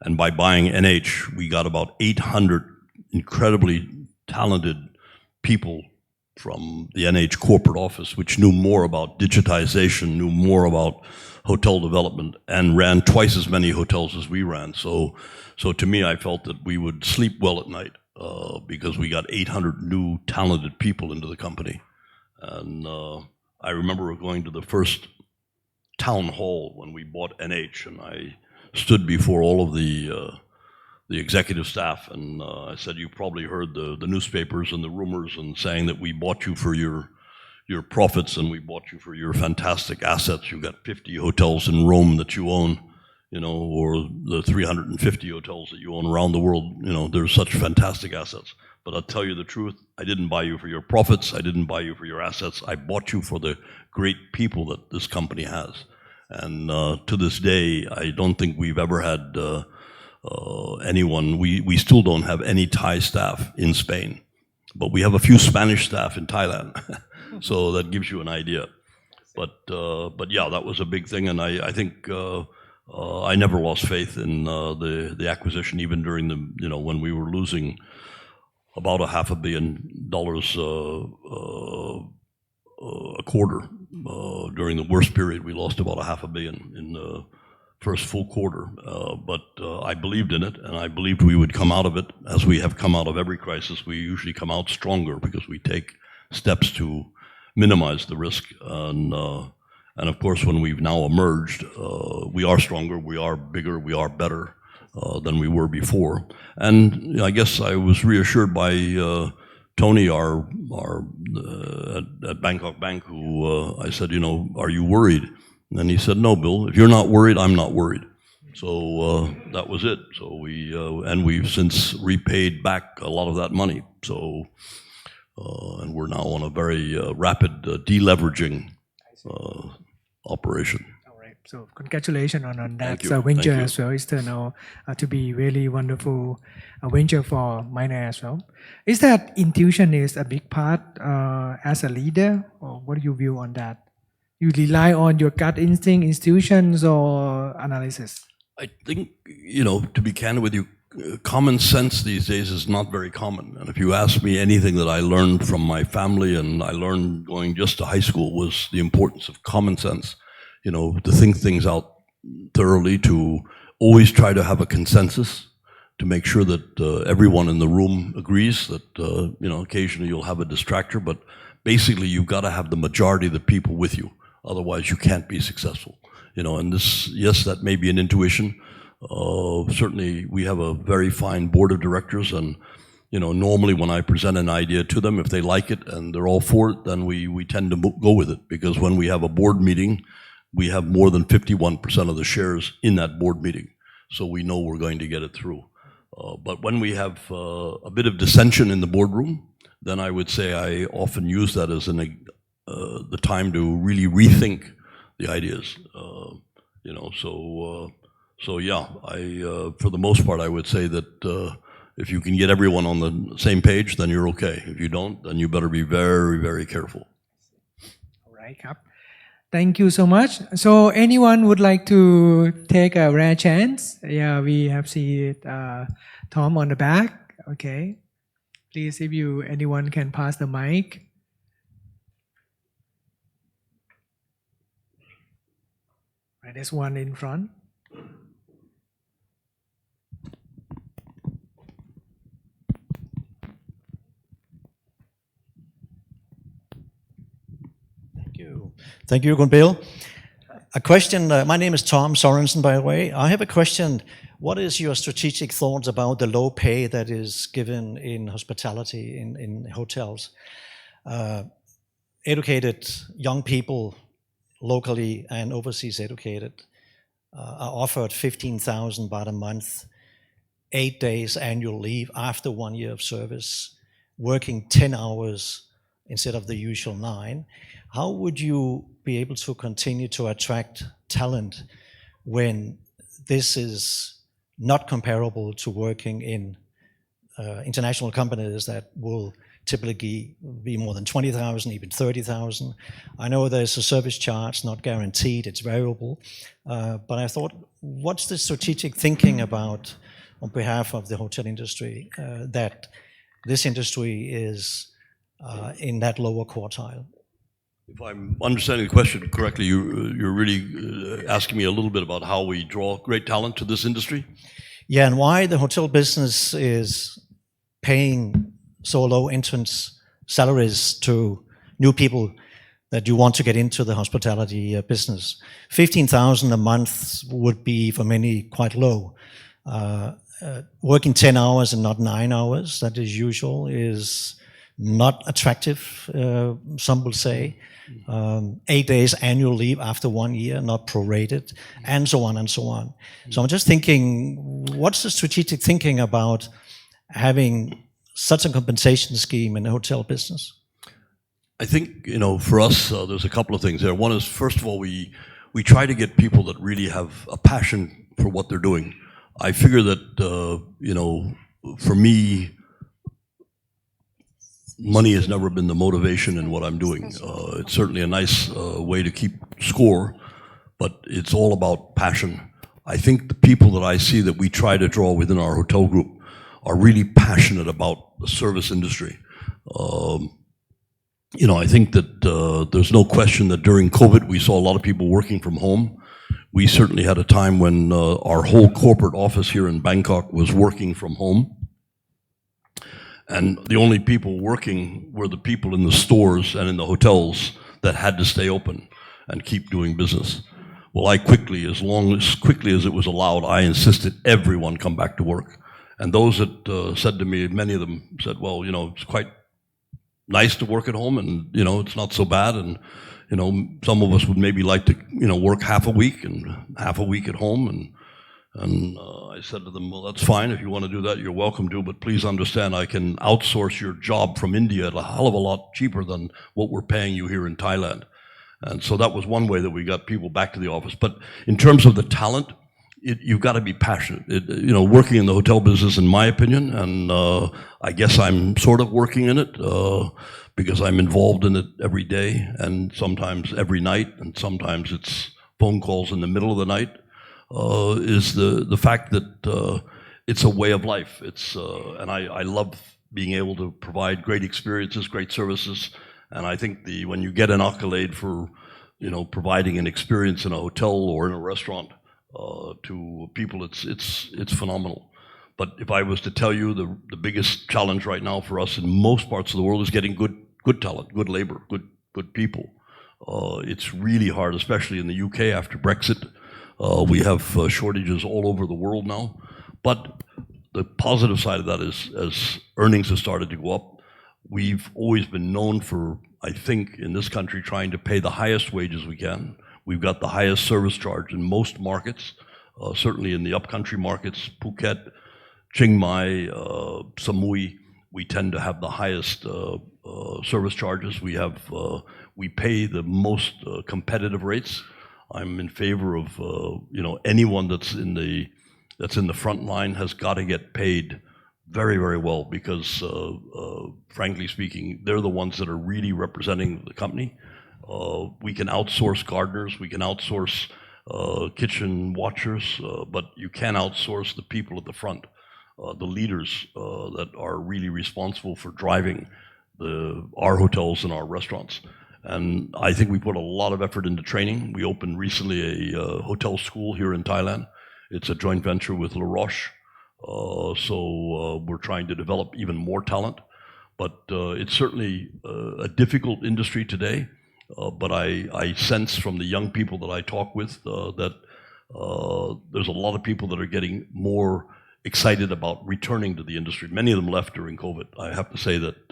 And by buying NH, we got about 800 incredibly talented people from the NH corporate office, which knew more about digitization, knew more about hotel development, and ran twice as many hotels as we ran. So to me, I felt that we would sleep well at night because we got 800 new talented people into the company. And I remember going to the first town hall when we bought NH, and I stood before all of the executive staff, and I said, you probably heard the newspapers and the rumors and saying that we bought you for your profits, and we bought you for your fantastic assets. You've got 50 hotels in Rome that you own, you know, or the 350 hotels that you own around the world. You know, they're such fantastic assets. But I'll tell you the truth, I didn't buy you for your profits. I didn't buy you for your assets. I bought you for the great people that this company has. And to this day, I don't think we've ever had anyone. We still don't have any Thai staff in Spain, but we have a few Spanish staff in Thailand. So that gives you an idea. But yeah, that was a big thing, and I think I never lost faith in the acquisition, even during when we were losing about $500 million a quarter. during the worst period, we lost about $500 million in the first full quarter. But I believed in it, and I believed we would come out of it. As we have come out of every crisis, we usually come out stronger because we take steps to minimize the risk. And of course, when we've now emerged, we are stronger, we are bigger, we are better than we were before. And I guess I was reassured by Tony, our at Bangkok Bank, who I said, are you worried? And he said, no, Bill, if you're not worried, I'm not worried. So that was it. So we've since repaid back a lot of that money. So, and we're now on a very rapid deleveraging operation. All right. So congratulations on that Thank you. venture Thank you. as well. It's turned out to be really wonderful venture for Minor as well. Is that intuition is a big part as a leader, or what do you view on that? You rely on your gut instinct, institutions, or analysis? I think, to be candid with you, common sense these days is not very common. And if you ask me, anything that I learned from my family and I learned going just to high school was the importance of common sense, to think things out thoroughly, to always try to have a consensus, to make sure that everyone in the room agrees that, occasionally you'll have a distractor, but basically you've got to have the majority of the people with you. Otherwise, you can't be successful. And this, yes, that may be an intuition. Certainly, we have a very fine board of directors, and normally when I present an idea to them, if they like it and they're all for it, then we tend to go with it. Because when we have a board meeting, we have more than 51% of the shares in that board meeting, so we know we're going to get it through. But when we have a bit of dissension in the boardroom, then I would say I often use that as the time to really rethink the ideas. So yeah, for the most part, I would say that if you can get everyone on the same page, then you're okay. If you don't, then you better be very, very careful. All right, Kap. Thank you so much. So anyone would like to take a rare chance? Yeah, we have seen Tom on the back. Okay. Please, if anyone can pass the mic. Right, there's one in front. Thank you, Bill. A question, my name is Tom Sorensen, by the way. I have a question. What is your strategic thoughts about the low pay that is given in hospitality, in hotels? Educated young people, locally and overseas educated, are offered 15,000 baht a month, 8 days annual leave after 1 year of service, working 10 hours instead of the usual 9. How would you be able to continue to attract talent when this is not comparable to working in international companies that will typically be more than 20,000, even 30,000? I know there's a service charge, not guaranteed, it's variable. But I thought, what's the strategic thinking about, on behalf of the hotel industry, that this industry is in that lower quartile? If I'm understanding the question correctly, you're really asking me a little bit about how we draw great talent to this industry? Yeah, and why the hotel business is paying so low entrance salaries to new people that you want to get into the hospitality business. 15,000 a month would be, for many, quite low. Working 10 hours and not 9 hours, that is usual, is not attractive, some will say. 8 days annual leave after 1 year, not prorated, and so on and so on. So I'm just thinking, what's the strategic thinking about having such a compensation scheme in the hotel business? I think, for us, there's a couple of things there. One is, first of all, we try to get people that really have a passion for what they're doing. I figure that, for me, money has never been the motivation in what I'm doing. It's certainly a nice way to keep score, but it's all about passion. I think the people that I see that we try to draw within our hotel group are really passionate about the service industry. I think that there's no question that during COVID, we saw a lot of people working from home. We certainly had a time when our whole corporate office here in Bangkok was working from home. And the only people working were the people in the stores and in the hotels that had to stay open and keep doing business. Well, as quickly as it was allowed, I insisted everyone come back to work. And those that said to me, many of them said, well, it's quite nice to work at home, and it's not so bad, and some of us would maybe like to work half a week and half a week at home, and I said to them, well, that's fine. If you want to do that, you're welcome to, but please understand I can outsource your job from India at a hell of a lot cheaper than what we're paying you here in Thailand. And so that was one way that we got people back to the office. But in terms of the talent, you've got to be passionate. Working in the hotel business, in my opinion, and I guess I'm sort of working in it because I'm involved in it every day and sometimes every night, and sometimes it's phone calls in the middle of the night, is the fact that it's a way of life. And I love being able to provide great experiences, great services. And I think when you get an accolade for, providing an experience in a hotel or in a restaurant to people, it's phenomenal. But if I was to tell you the biggest challenge right now for us in most parts of the world is getting good talent, good labor, good people. It's really hard, especially in the UK after Brexit. We have shortages all over the world now. But the positive side of that is, as earnings have started to go up, we've always been known for, I think, in this country, trying to pay the highest wages we can. We've got the highest service charge in most markets, certainly in the upcountry markets, Phuket, Chiang Mai, Samui. We tend to have the highest service charges. We pay the most competitive rates. I'm in favor of anyone that's in the front line has got to get paid very, very well, because frankly speaking, they're the ones that are really representing the company. We can outsource gardeners, we can outsource kitchen watchers, but you can't outsource the people at the front, the leaders that are really responsible for driving our hotels and our restaurants. And I think we put a lot of effort into training. We opened recently a hotel school here in Thailand. It's a joint venture with La Roche. So we're trying to develop even more talent. But it's certainly a difficult industry today. But I sense from the young people that I talk with that there's a lot of people that are getting more excited about returning to the industry. Many of them left during COVID. I have to say that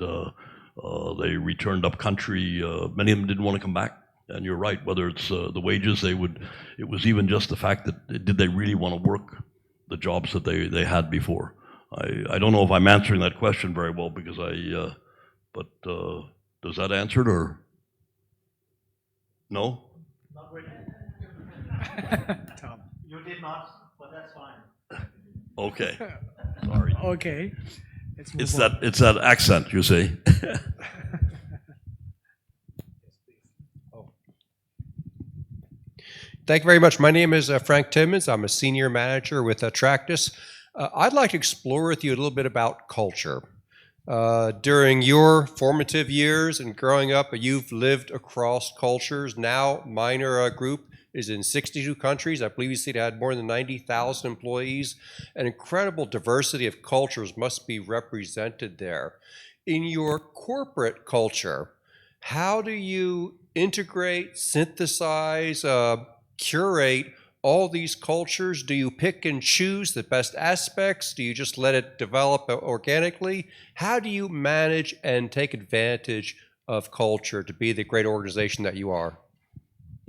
they returned up country. Many of them didn't want to come back. And you're right, whether it's the wages, it was even just the fact that did they really want to work the jobs that they had before. I don't know if I'm answering that question very well, because but does that answer it, or no? Not really. Tom. You did not, but that's fine. Okay, sorry. Okay. Let's move on. It's that accent, you see. Thank you very much. My name is Frank Timmons. I'm a senior manager with Attractus. I'd like to explore with you a little bit about culture. During your formative years and growing up, you've lived across cultures. Now, Minor Group is in 62 countries. I believe you said it had more than 90,000 employees. An incredible diversity of cultures must be represented there. In your corporate culture, how do you integrate, synthesize, curate all these cultures? Do you pick and choose the best aspects? Do you just let it develop organically? How do you manage and take advantage of culture to be the great organization that you are?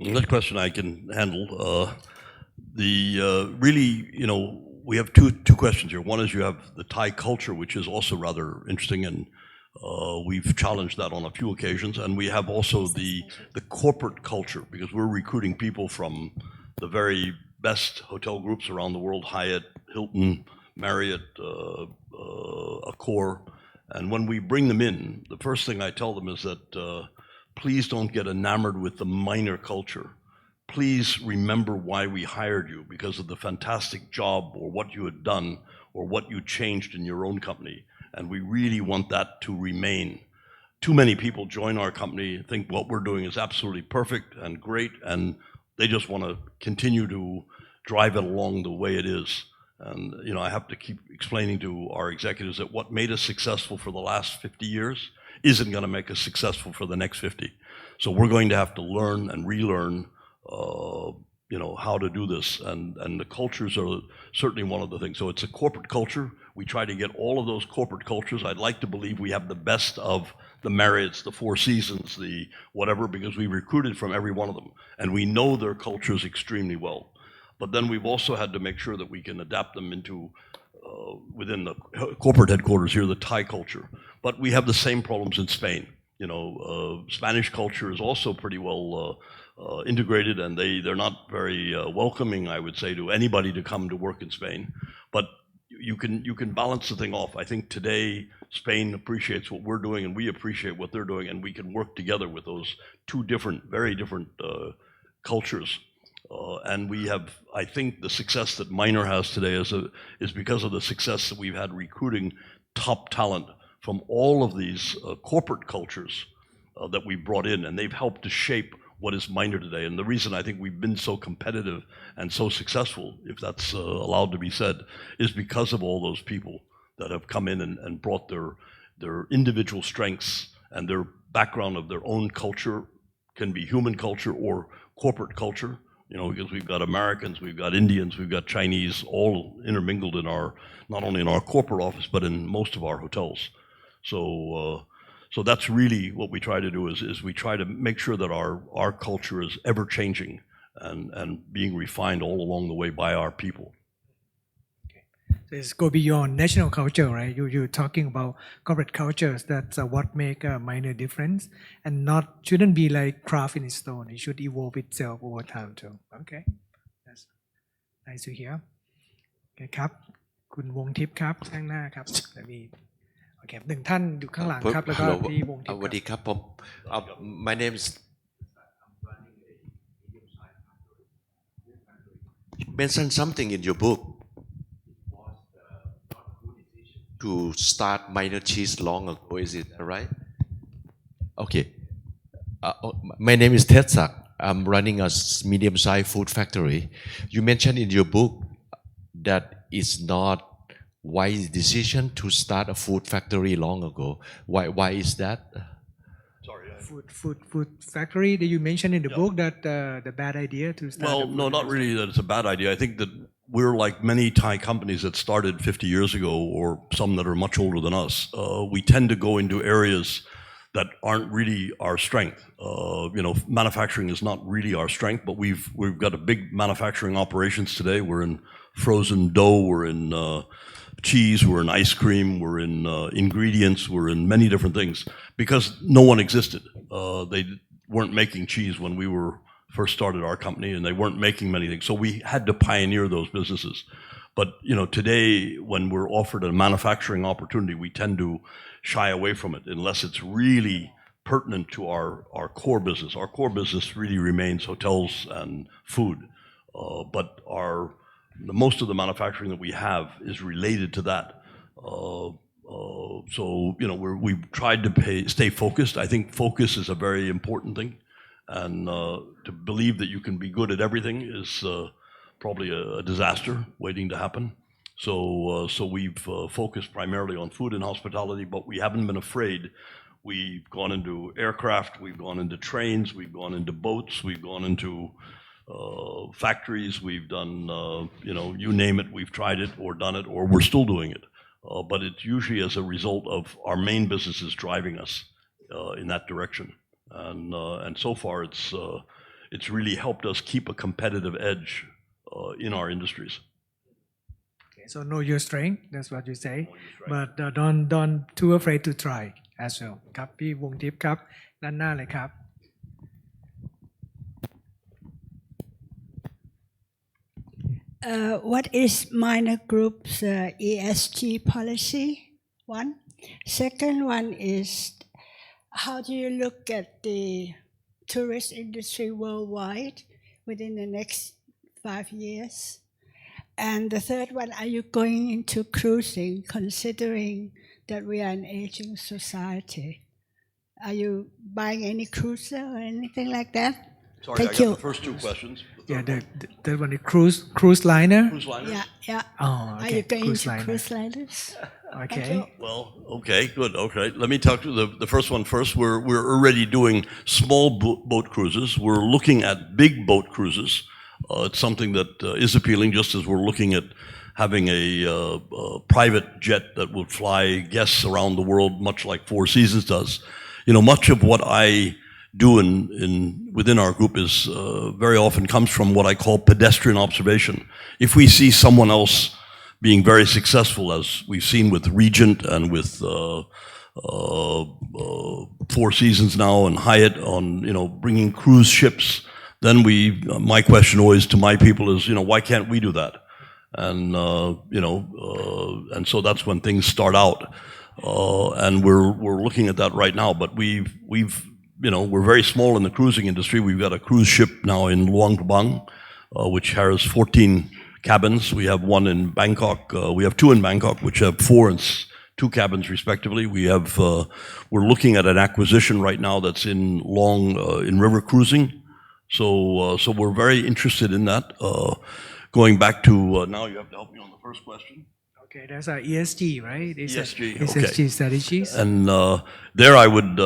That question I can handle. Really, we have two questions here. One is you have the Thai culture, which is also rather interesting, and we've challenged that on a few occasions. And we have also the corporate culture, because we're recruiting people from the very best hotel groups around the world: Hyatt, Hilton, Marriott, Accor. And when we bring them in, the first thing I tell them is that please don't get enamored with the minor culture. Please remember why we hired you, because of the fantastic job or what you had done or what you changed in your own company. And we really want that to remain. too many people join our company, think what we're doing is absolutely perfect and great, and they just want to continue to drive it along the way it is. And I have to keep explaining to our executives that what made us successful for the last 50 years isn't going to make us successful for the next 50. So we're going to have to learn and relearn, how to do this. And the cultures are certainly one of the things. So it's a corporate culture. We try to get all of those corporate cultures. I'd like to believe we have the best of the Marriotts, the Four Seasons, the whatever, because we recruited from every one of them. And we know their cultures extremely well. But then we've also had to make sure that we can adapt them into within the corporate headquarters here, the Thai culture. But we have the same problems in Spain. Spanish culture is also pretty well integrated, and they're not very welcoming, I would say, to anybody to come to work in Spain. But you can balance the thing off. I think today Spain appreciates what we're doing, and we appreciate what they're doing, and we can work together with those two different, very different cultures. And we have, I think, the success that Minor has today is because of the success that we've had recruiting top talent from all of these corporate cultures that we brought in, and they've helped to shape what is Minor today. And the reason I think we've been so competitive and so successful, if that's allowed to be said, is because of all those people that have come in and brought their individual strengths and their background of their own culture, can be human culture or corporate culture. Because we've got Americans, we've got Indians, we've got Chinese, all intermingled in not only in our corporate office, but in most of our hotels. So that's really what we try to do is we try to make sure that our culture is ever changing and being refined all along the way by our people. So it's go beyond national culture, right? You're talking about corporate cultures. That's what make a minor difference, and shouldn't be like craft in stone. It should evolve itself over time too. Okay, that's nice to hear. Okay ครับคุณวงทิพย์ครับข้างหน้าครับจะมีโอเคหนึ่งท่านอยู่ข้างหลังครับแล้วก็พี่วงทิพย์ สวัสดีครับผม my name is you mentioned something in your book to start Minor Cheese long ago, is it right? Okay. My name is Ted Sak. I'm running a medium-sized food factory. You mentioned in your book that it's not wise decision to start a food factory long ago. Why is that? Sorry. Food factory that you mentioned in the book that the bad idea to start. Well, no, not really that it's a bad idea. I think that we're like many Thai companies that started 50 years ago, or some that are much older than us. We tend to go into areas that aren't really our strength. Manufacturing is not really our strength, but we've got a big manufacturing operations today. We're in frozen dough, we're in cheese, we're in ice cream, we're in ingredients, we're in many different things because no one existed. They weren't making cheese when we first started our company, and they weren't making many things. So we had to pioneer those businesses. But today, when we're offered a manufacturing opportunity, we tend to shy away from it unless it's really pertinent to our core business. Our core business really remains hotels and food. But most of the manufacturing that we have is related to that. So we've tried to stay focused. I think focus is a very important thing. And to believe that you can be good at everything is probably a disaster waiting to happen. So we've focused primarily on food and hospitality, but we haven't been afraid. We've gone into aircraft, we've gone into trains, we've gone into boats, we've gone into factories, we've done, you name it, we've tried it or done it, or we're still doing it. But it's usually as a result of our main businesses driving us in that direction. And so far, it's really helped us keep a competitive edge in our industries. Okay, so know your strength. That's what you say. But don't too afraid to try as well. ครับพี่วงทิพย์ครับด้านหน้าเลยครับ What is Minor Group's ESG policy? One. Second one is, how do you look at the tourist industry worldwide within the next 5 years? And the third one, are you going into cruising, considering that we are an aging society? Are you buying any cruiser or anything like that? Sorry, Thank I got you. the first two questions. Yeah, the one, the cruise liner. Cruise liners? Yeah, yeah. Oh, Are okay. you going Cruise to liner. cruise liners? Thank Okay. you. Well, okay, good. Okay, let me talk to the first one first. We're already doing small boat cruises. We're looking at big boat cruises. It's something that is appealing, just as we're looking at having a private jet that would fly guests around the world, much like Four Seasons does. You know, much of what I do within our group is very often comes from what I call pedestrian observation. If we see someone else being very successful, as we've seen with Regent and with Four Seasons now and Hyatt on, you know, bringing cruise ships, then my question always to my people is, you know, why can't we do that? And, you know, and so that's when things start out. And we're looking at that right now, but we've, you know, we're very small in the cruising industry. We've got a cruise ship now in Luang Prabang, which has 14 cabins. We have one in Bangkok. We have two in Bangkok, which have 4 and 2 cabins respectively. We have, we're looking at an acquisition right now that's in river cruising. So we're very interested in that. Going back to, now you have to help me on the first question. Okay, that's our ESG, right? ESG, ESG okay. strategies. And there I would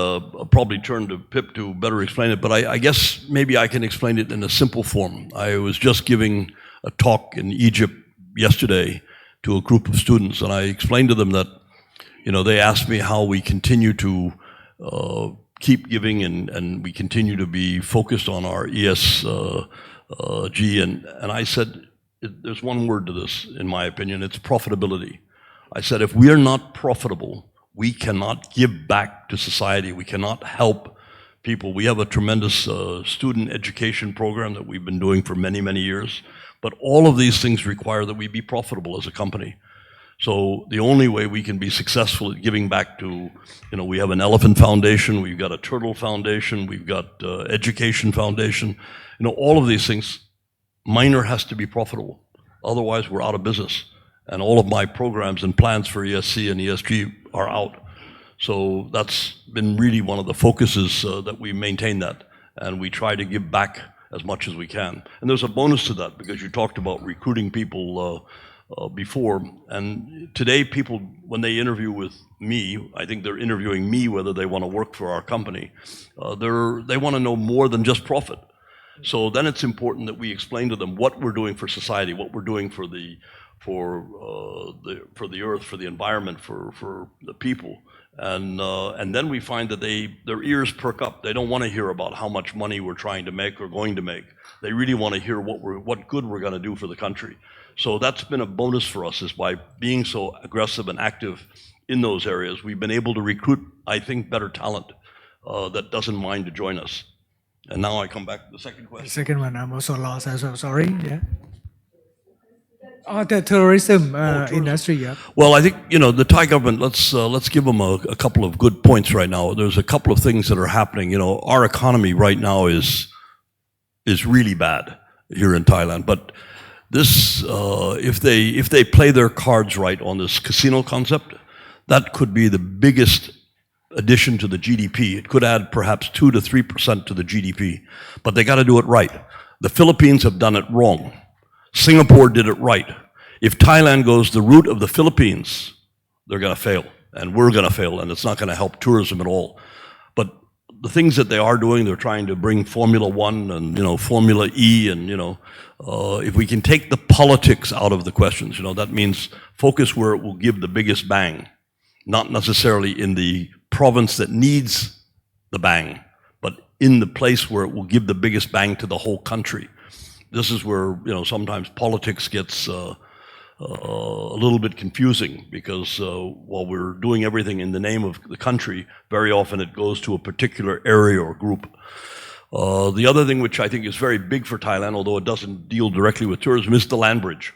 probably turn to Pip to better explain it, but I guess maybe I can explain it in a simple form. I was just giving a talk in Egypt yesterday to a group of students, and I explained to them that, you know, they asked me how we continue to keep giving and we continue to be focused on our ESG, and I said, there's one word to this, in my opinion, it's profitability. I said, if we are not profitable, we cannot give back to society. We cannot help people. We have a tremendous student education program that we've been doing for many, many years. But all of these things require that we be profitable as a company. So the only way we can be successful at giving back to, you know, we have an elephant foundation, we've got a turtle foundation, we've got education foundation, you know, all of these things. Minor has to be profitable. Otherwise, we're out of business. And all of my programs and plans for ESC and ESG are out. So that's been really one of the focuses that we maintain that. And we try to give back as much as we can. And there's a bonus to that because you talked about recruiting people before. And today people, when they interview with me, I think they're interviewing me whether they want to work for our company. They want to know more than just profit. So then it's important that we explain to them what we're doing for society, what we're doing for the earth, for the environment, for the people, and then we find that their ears perk up. They don't want to hear about how much money we're trying to make or going to make. They really want to hear what good we're going to do for the country. So that's been a bonus for us, is by being so aggressive and active in those areas, we've been able to recruit, I think, better talent that doesn't mind to join us. And now I come back to the second question. The second one, I'm also lost as well. Sorry. Yeah. Oh, the tourism industry. Yeah. Well, I think, you know, the Thai government. Let's give them a couple of good points right now. There's a couple of things that are happening. You know, our economy right now is really bad here in Thailand. But this, if they play their cards right on this casino concept, that could be the biggest addition to the GDP. It could add perhaps 2 to 3% to the GDP, but they got to do it right. The Philippines have done it wrong. Singapore did it right. If Thailand goes the route of the Philippines, they're going to fail, and we're going to fail, and it's not going to help tourism at all. But the things that they are doing, they're trying to bring Formula One and, you know, Formula E, and, you know, if we can take the politics out of the questions, you know, that means focus where it will give the biggest bang, not necessarily in the province that needs the bang, but in the place where it will give the biggest bang to the whole country. This is where, you know, sometimes politics gets a little bit confusing, because while we're doing everything in the name of the country, very often it goes to a particular area or group. The other thing which I think is very big for Thailand, although it doesn't deal directly with tourism, is the land bridge.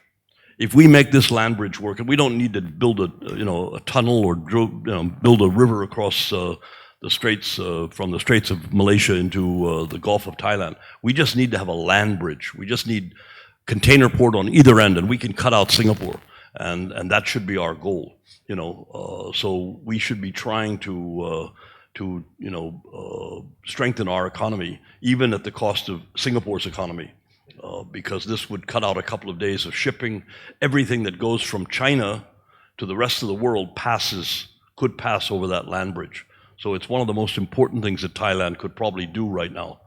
If we make this land bridge work, and we don't need to build a tunnel or build a river across the straits, from the Straits of Malaysia into the Gulf of Thailand. We just need to have a land bridge. We just need container port on either end, and we can cut out Singapore, and that should be our goal. You know, so we should be trying to to strengthen our economy, even at the cost of Singapore's economy, because this would cut out a couple of days of shipping. Everything that goes from China to the rest of the world could pass over that land bridge. So it's one of the most important things that Thailand could probably do right now,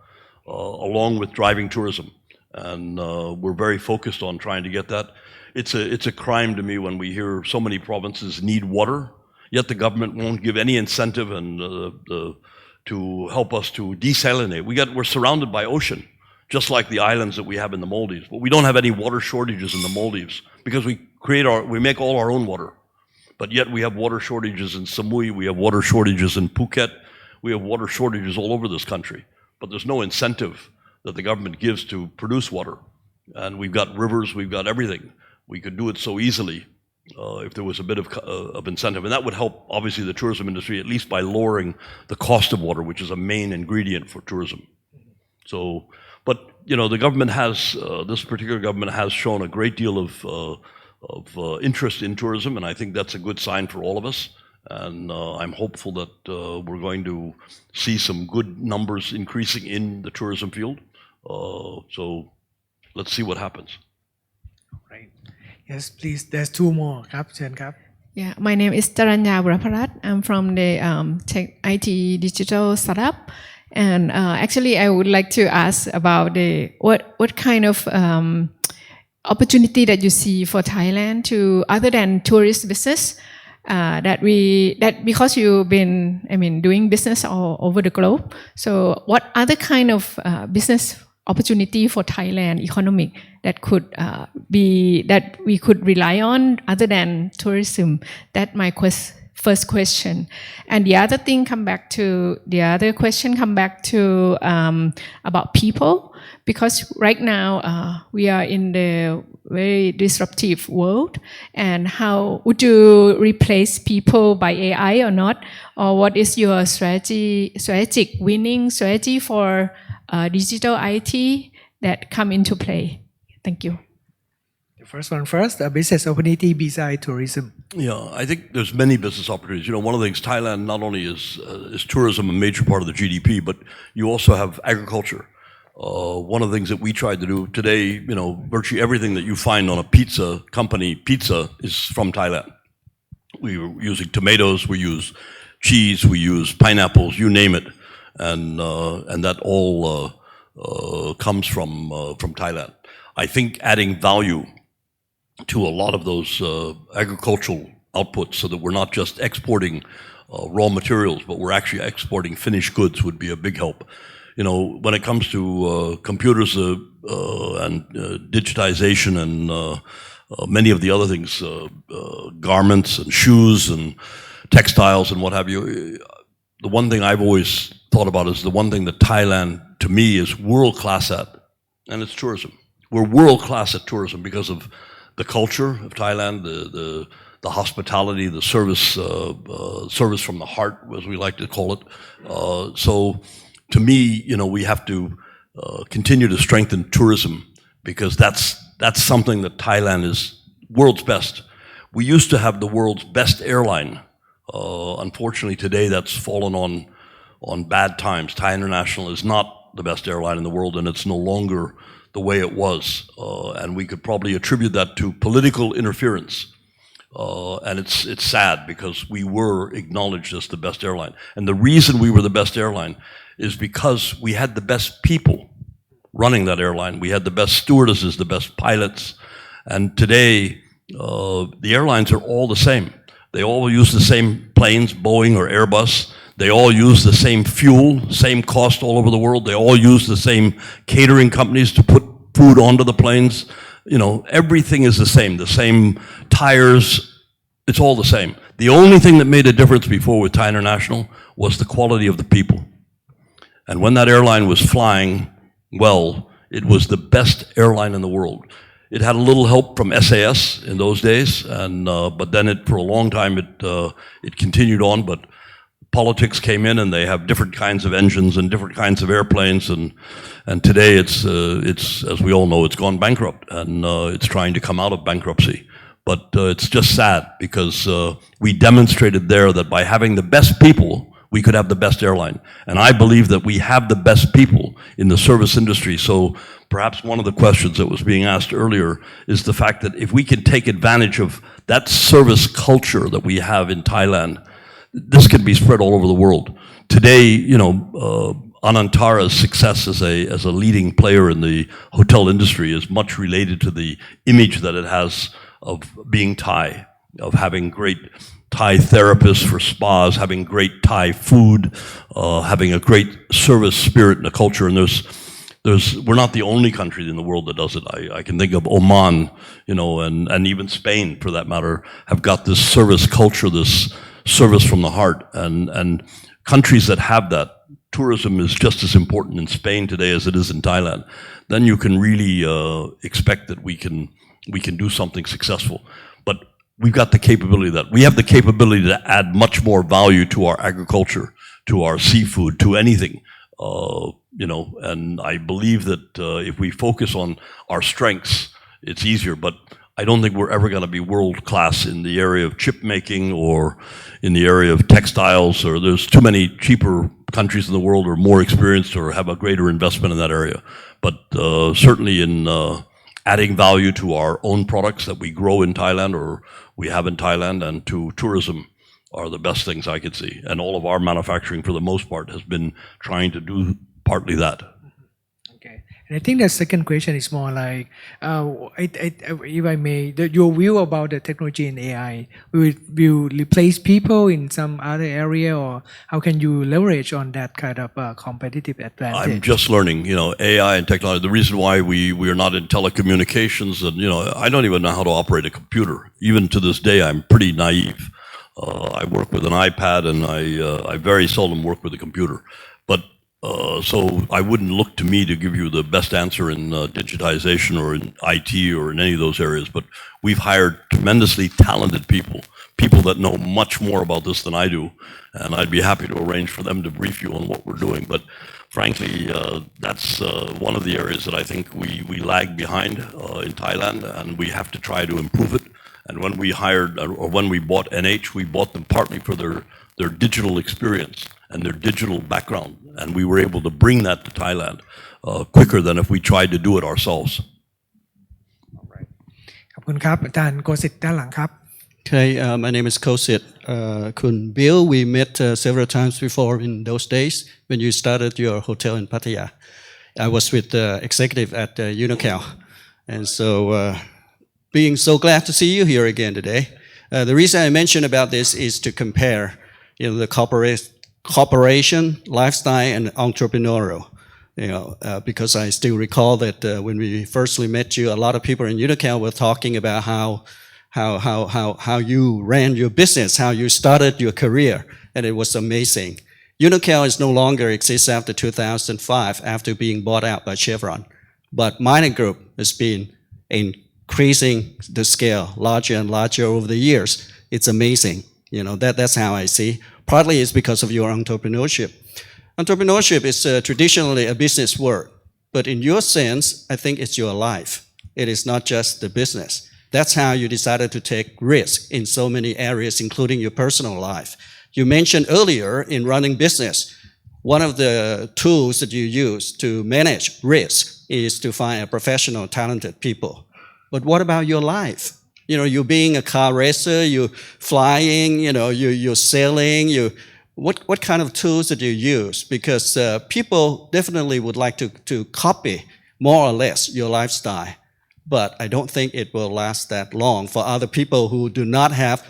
along with driving tourism. And we're very focused on trying to get that. It's a crime to me when we hear so many provinces need water, yet the government won't give any incentive to help us to desalinate. We're surrounded by ocean, just like the islands that we have in the Maldives. But we don't have any water shortages in the Maldives because we make all our own water. But yet we have water shortages in Samui, we have water shortages in Phuket, we have water shortages all over this country. But there's no incentive that the government gives to produce water. And we've got rivers, we've got everything. We could do it so easily if there was a bit of incentive. And that would help, obviously, the tourism industry, at least by lowering the cost of water, which is a main ingredient for tourism. So, but, the government this particular government has shown a great deal of interest in tourism, and I think that's a good sign for all of us. And I'm hopeful that we're going to see some good numbers increasing in the tourism field. So let's see what happens. Right. Yes, please. There's two more. ครับเชิญครับ Yeah, my name is Taranya Buraparat. I'm from the tech IT digital startup, and actually, I would like to ask about what kind of opportunity that you see for Thailand to other than tourist business. That because you've been, doing business all over the globe. So, what other kind of business opportunity for Thailand economic that could that we could rely on other than tourism? That my first question. And the other question come back to about people, because right now we are in the very disruptive world, and how would you replace people by AI or not? Or what is your strategic winning strategy for digital IT that come into play? Thank you. The first one first, a business opportunity beside tourism. Yeah, I think there's many business opportunities. One of the things, Thailand not only is tourism a major part of the GDP, but you also have agriculture. One of the things that we tried to do today, virtually everything that you find on a pizza company pizza is from Thailand. We were using tomatoes, we use cheese, we use pineapples, you name it, and that all comes from Thailand. I think adding value to a lot of those agricultural outputs, so that we're not just exporting raw materials, but we're actually exporting finished goods, would be a big help. When it comes to computers and digitization and many of the other things, garments and shoes and textiles and what have you, the one thing I've always thought about is the one thing that Thailand, to me, is world-class at, and it's tourism. We're world-class at tourism because of the culture of Thailand, the hospitality, the service from the heart, as we like to call it. So, to me, we have to continue to strengthen tourism, because that's something that Thailand is world's best. We used to have the world's best airline. Unfortunately, today that's fallen on bad times. Thai International is not the best airline in the world, and it's no longer the way it was. And we could probably attribute that to political interference. And it's sad, because we were acknowledged as the best airline. And the reason we were the best airline is because we had the best people running that airline. We had the best stewardesses, the best pilots. And today, the airlines are all the same. They all use the same planes, Boeing or Airbus. They all use the same fuel, same cost all over the world. They all use the same catering companies to put food onto the planes. Everything is the same tires, it's all the same. The only thing that made a difference before with Thai International was the quality of the people. And when that airline was flying well, it was the best airline in the world. It had a little help from SAS in those days, but then for a long time it continued on. But politics came in, and they have different kinds of engines and different kinds of airplanes, and today it's as we all know, it's gone bankrupt, and it's trying to come out of bankruptcy. But it's just sad, because we demonstrated there that by having the best people, we could have the best airline. And I believe that we have the best people in the service industry. So perhaps one of the questions that was being asked earlier is the fact that if we can take advantage of that service culture that we have in Thailand, this can be spread all over the world. Today, Anantara's success as a leading player in the hotel industry is much related to the image that it has of being Thai, of having great Thai therapists for spas, having great Thai food, having a great service spirit and a culture. And we're not the only country in the world that does it. I can think of Oman, and even Spain, for that matter, have got this service culture, this service from the heart. And countries that have that, tourism is just as important in Spain today as it is in Thailand. Then you can really expect that we can do something successful. But we've got the capability of that. We have the capability to add much more value to our agriculture, to our seafood, to anything. And I believe that if we focus on our strengths, it's easier. But I don't think we're ever going to be world class in the area of chip making or in the area of textiles, or there's too many cheaper countries in the world or more experienced or have a greater investment in that area. But certainly in adding value to our own products that we grow in Thailand or we have in Thailand, and to tourism are the best things I could see. And all of our manufacturing, for the most part, has been trying to do partly that. Okay. And I think the second question is more like, if I may, your view about the technology in AI, will replace people in some other area, or how can you leverage on that kind of competitive advantage? I'm just learning, AI and technology. The reason why we are not in telecommunications, and I don't even know how to operate a computer. Even to this day, I'm pretty naive. I work with an iPad, and I very seldom work with a computer. But so I wouldn't look to me to give you the best answer in digitization or in IT or in any of those areas. But we've hired tremendously talented people that know much more about this than I do. And I'd be happy to arrange for them to brief you on what we're doing. But frankly, that's one of the areas that I think we lag behind in Thailand, and we have to try to improve it. And when we hired, or when we bought NH, we bought them partly for their digital experience and their digital background. And we were able to bring that to Thailand quicker than if we tried to do it ourselves. ขอบคุณครับอาจารย์โกสิทธิ์ด้านหลังครับ Okay, my name is Kosit Kun Bill. We met several times before in those days when you started your hotel in Pattaya. I was with the executive at Unocal. And so being so glad to see you here again today. The reason I mention about this is to compare the corporation, lifestyle, and entrepreneurial. Because I still recall that when we firstly met you, a lot of people in Unocal were talking about how you ran your business, how you started your career, and it was amazing. Unocal is no longer exists after 2005, after being bought out by Chevron. But Minor Group has been increasing the scale larger and larger over the years. It's amazing. That's how I see. Partly it's because of your entrepreneurship. Entrepreneurship is traditionally a business word, but in your sense, I think it's your life. It is not just the business. That's how you decided to take risk in so many areas, including your personal life. You mentioned earlier in running business, one of the tools that you use to manage risk is to find a professional, talented people. But what about your life? You being a car racer, you flying, you're sailing, what kind of tools did you use? Because people definitely would like to copy more or less your lifestyle. But I don't think it will last that long for other people who do not have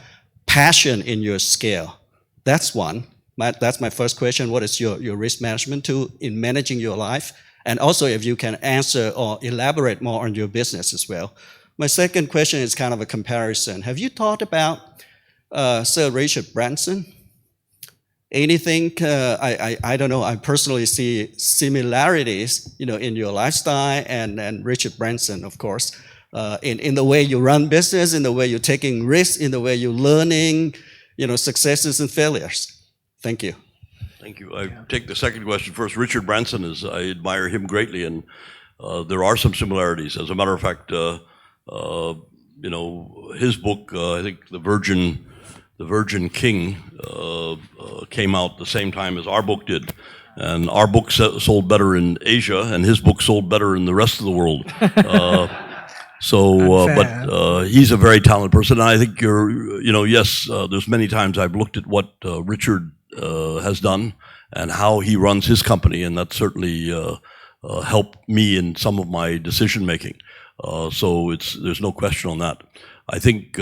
passion in your scale. That's one. That's my first question. What is your risk management tool in managing your life? And also if you can answer or elaborate more on your business as well. My second question is kind of a comparison. Have you thought about Sir Richard Branson? Anything, I don't know, I personally see similarities, in your lifestyle and Richard Branson, of course, in the way you run business, in the way you're taking risks, in the way you're learning, successes and failures. Thank you. Thank you. I take the second question first. Richard Branson I admire him greatly, and there are some similarities. As a matter of fact, his book, I think The Virgin The Virgin King came out the same time as our book did. And our book sold better in Asia, and his book sold better in the rest of the world. But he's a very talented person. And I think yes, there's many times I've looked at what Richard has done and how he runs his company, and that certainly helped me in some of my decision making. So there's no question on that. I think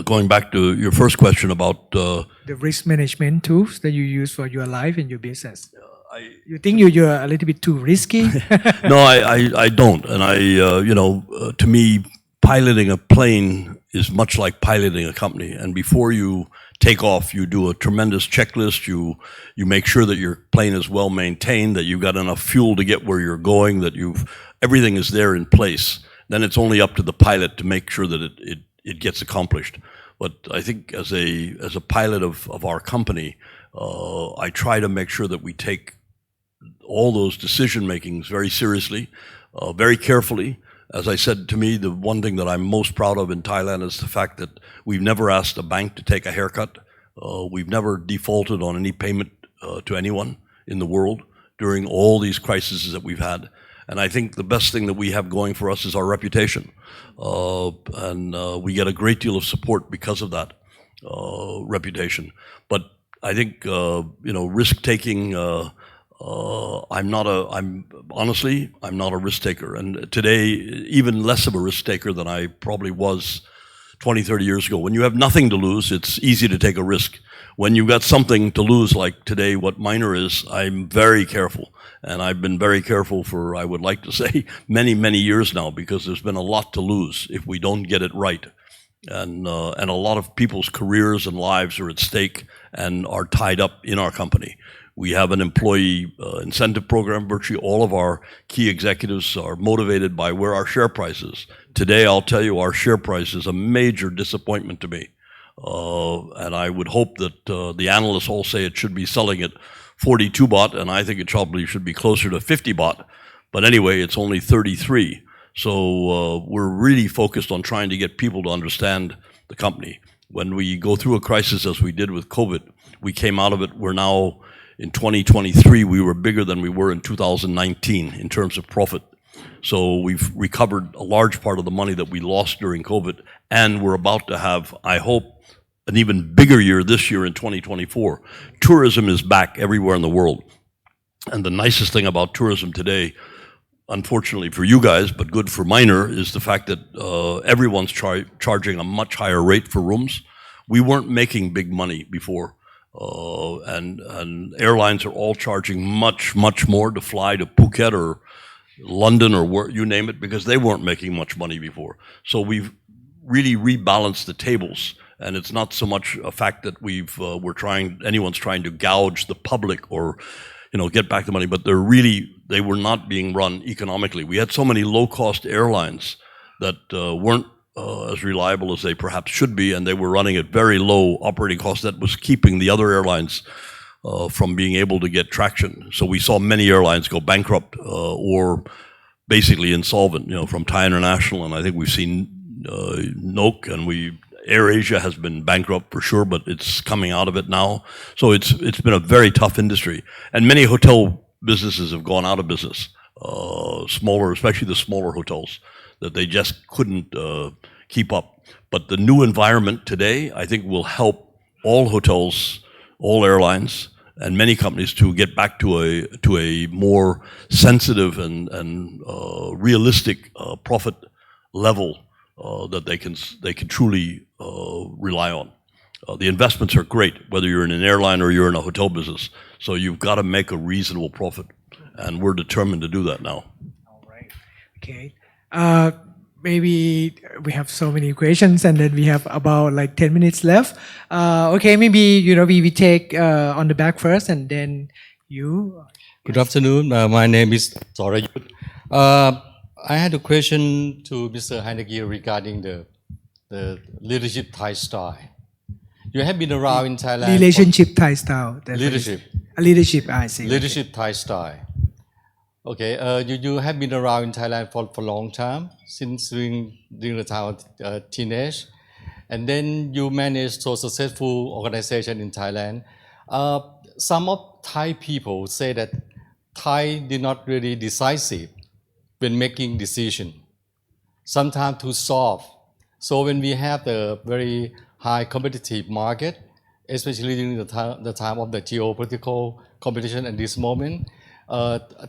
going back to your first question about the risk management tools that you use for your life and your business. You think you're a little bit too risky? No, I don't. And to me, piloting a plane is much like piloting a company. And before you take off, you do a tremendous checklist. You make sure that your plane is well maintained, that you've got enough fuel to get where you're going, that everything is there in place. Then it's only up to the pilot to make sure that it gets accomplished. But I think as a pilot of our company, I try to make sure that we take all those decision makings very seriously, very carefully. As I said, to me, the one thing that I'm most proud of in Thailand is the fact that we've never asked a bank to take a haircut. We've never defaulted on any payment to anyone in the world during all these crises that we've had. And I think the best thing that we have going for us is our reputation. And we get a great deal of support because of that reputation. But I think, risk-taking, I'm not a risk taker. And today, even less of a risk taker than I probably was 20, 30 years ago. When you have nothing to lose, it's easy to take a risk. When you've got something to lose, like today, what Minor is, I'm very careful. And I've been very careful for, I would like to say, many, many years now, because there's been a lot to lose if we don't get it right. And a lot of people's careers and lives are at stake and are tied up in our company. We have an employee incentive program. Virtually all of our key executives are motivated by where our share price is. Today, I'll tell you, our share price is a major disappointment to me. And I would hope that the analysts all say it should be selling at 42 baht, and I think it probably should be closer to 50 baht. But anyway, it's only 33. So we're really focused on trying to get people to understand the company. When we go through a crisis as we did with COVID, we came out of it. We're now, in 2023, we were bigger than we were in 2019 in terms of profit. So we've recovered a large part of the money that we lost during COVID, and we're about to have, I hope, an even bigger year this year in 2024. Tourism is back everywhere in the world. And the nicest thing about tourism today, unfortunately for you guys, but good for Minor, is the fact that everyone's charging a much higher rate for rooms. We weren't making big money before. And airlines are all charging much, much more to fly to Phuket or London or where, you name it, because they weren't making much money before. So we've really rebalanced the tables. And it's not so much a fact that anyone's trying to gouge the public or, get back the money, but they were not being run economically. We had so many low-cost airlines that weren't as reliable as they perhaps should be, and they were running at very low operating costs that was keeping the other airlines from being able to get traction. So we saw many airlines go bankrupt or basically insolvent, from Thai International, and I think we've seen Nok, and AirAsia has been bankrupt for sure, but it's coming out of it now. So it's been a very tough industry. And many hotel businesses have gone out of business, especially the smaller hotels, that they just couldn't keep up. But the new environment today, I think, will help all hotels, all airlines, and many companies to get back to a more sensitive and realistic profit level that they can truly rely on. The investments are great, whether you're in an airline or you're in a hotel business. So you've got to make a reasonable profit, and we're determined to do that now. All right. Okay. Maybe we have so many questions, and then we have about 10 minutes left. Okay, maybe we take on the back first, and then you. Good afternoon. My name is Sorayut. I had a question to Mr. Heineke regarding the leadership Thai style. You have been around in Thailand. Relationship Thai style. Leadership. Leadership, I see. Leadership Thai style. Okay. You have been around in Thailand for a long time, since during the time of teenage, and then you manage so successful organization in Thailand. Some of Thai people say that Thai did not really decisive when making decision, sometimes too soft. So when we have the very high competitive market, especially during the time of the geopolitical competition at this moment,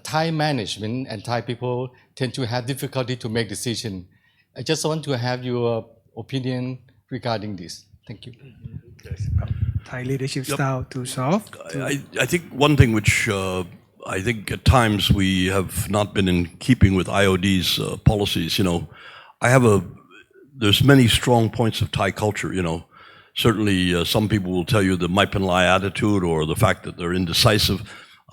Thai management and Thai people tend to have difficulty to make decision. I just want to have your opinion regarding this. Thank you. Thai leadership style too soft. I think one thing which I think at times we have not been in keeping with IOD's policies. There's many strong points of Thai culture. Certainly some people will tell you the Mai Pen Lai attitude or the fact that they're indecisive.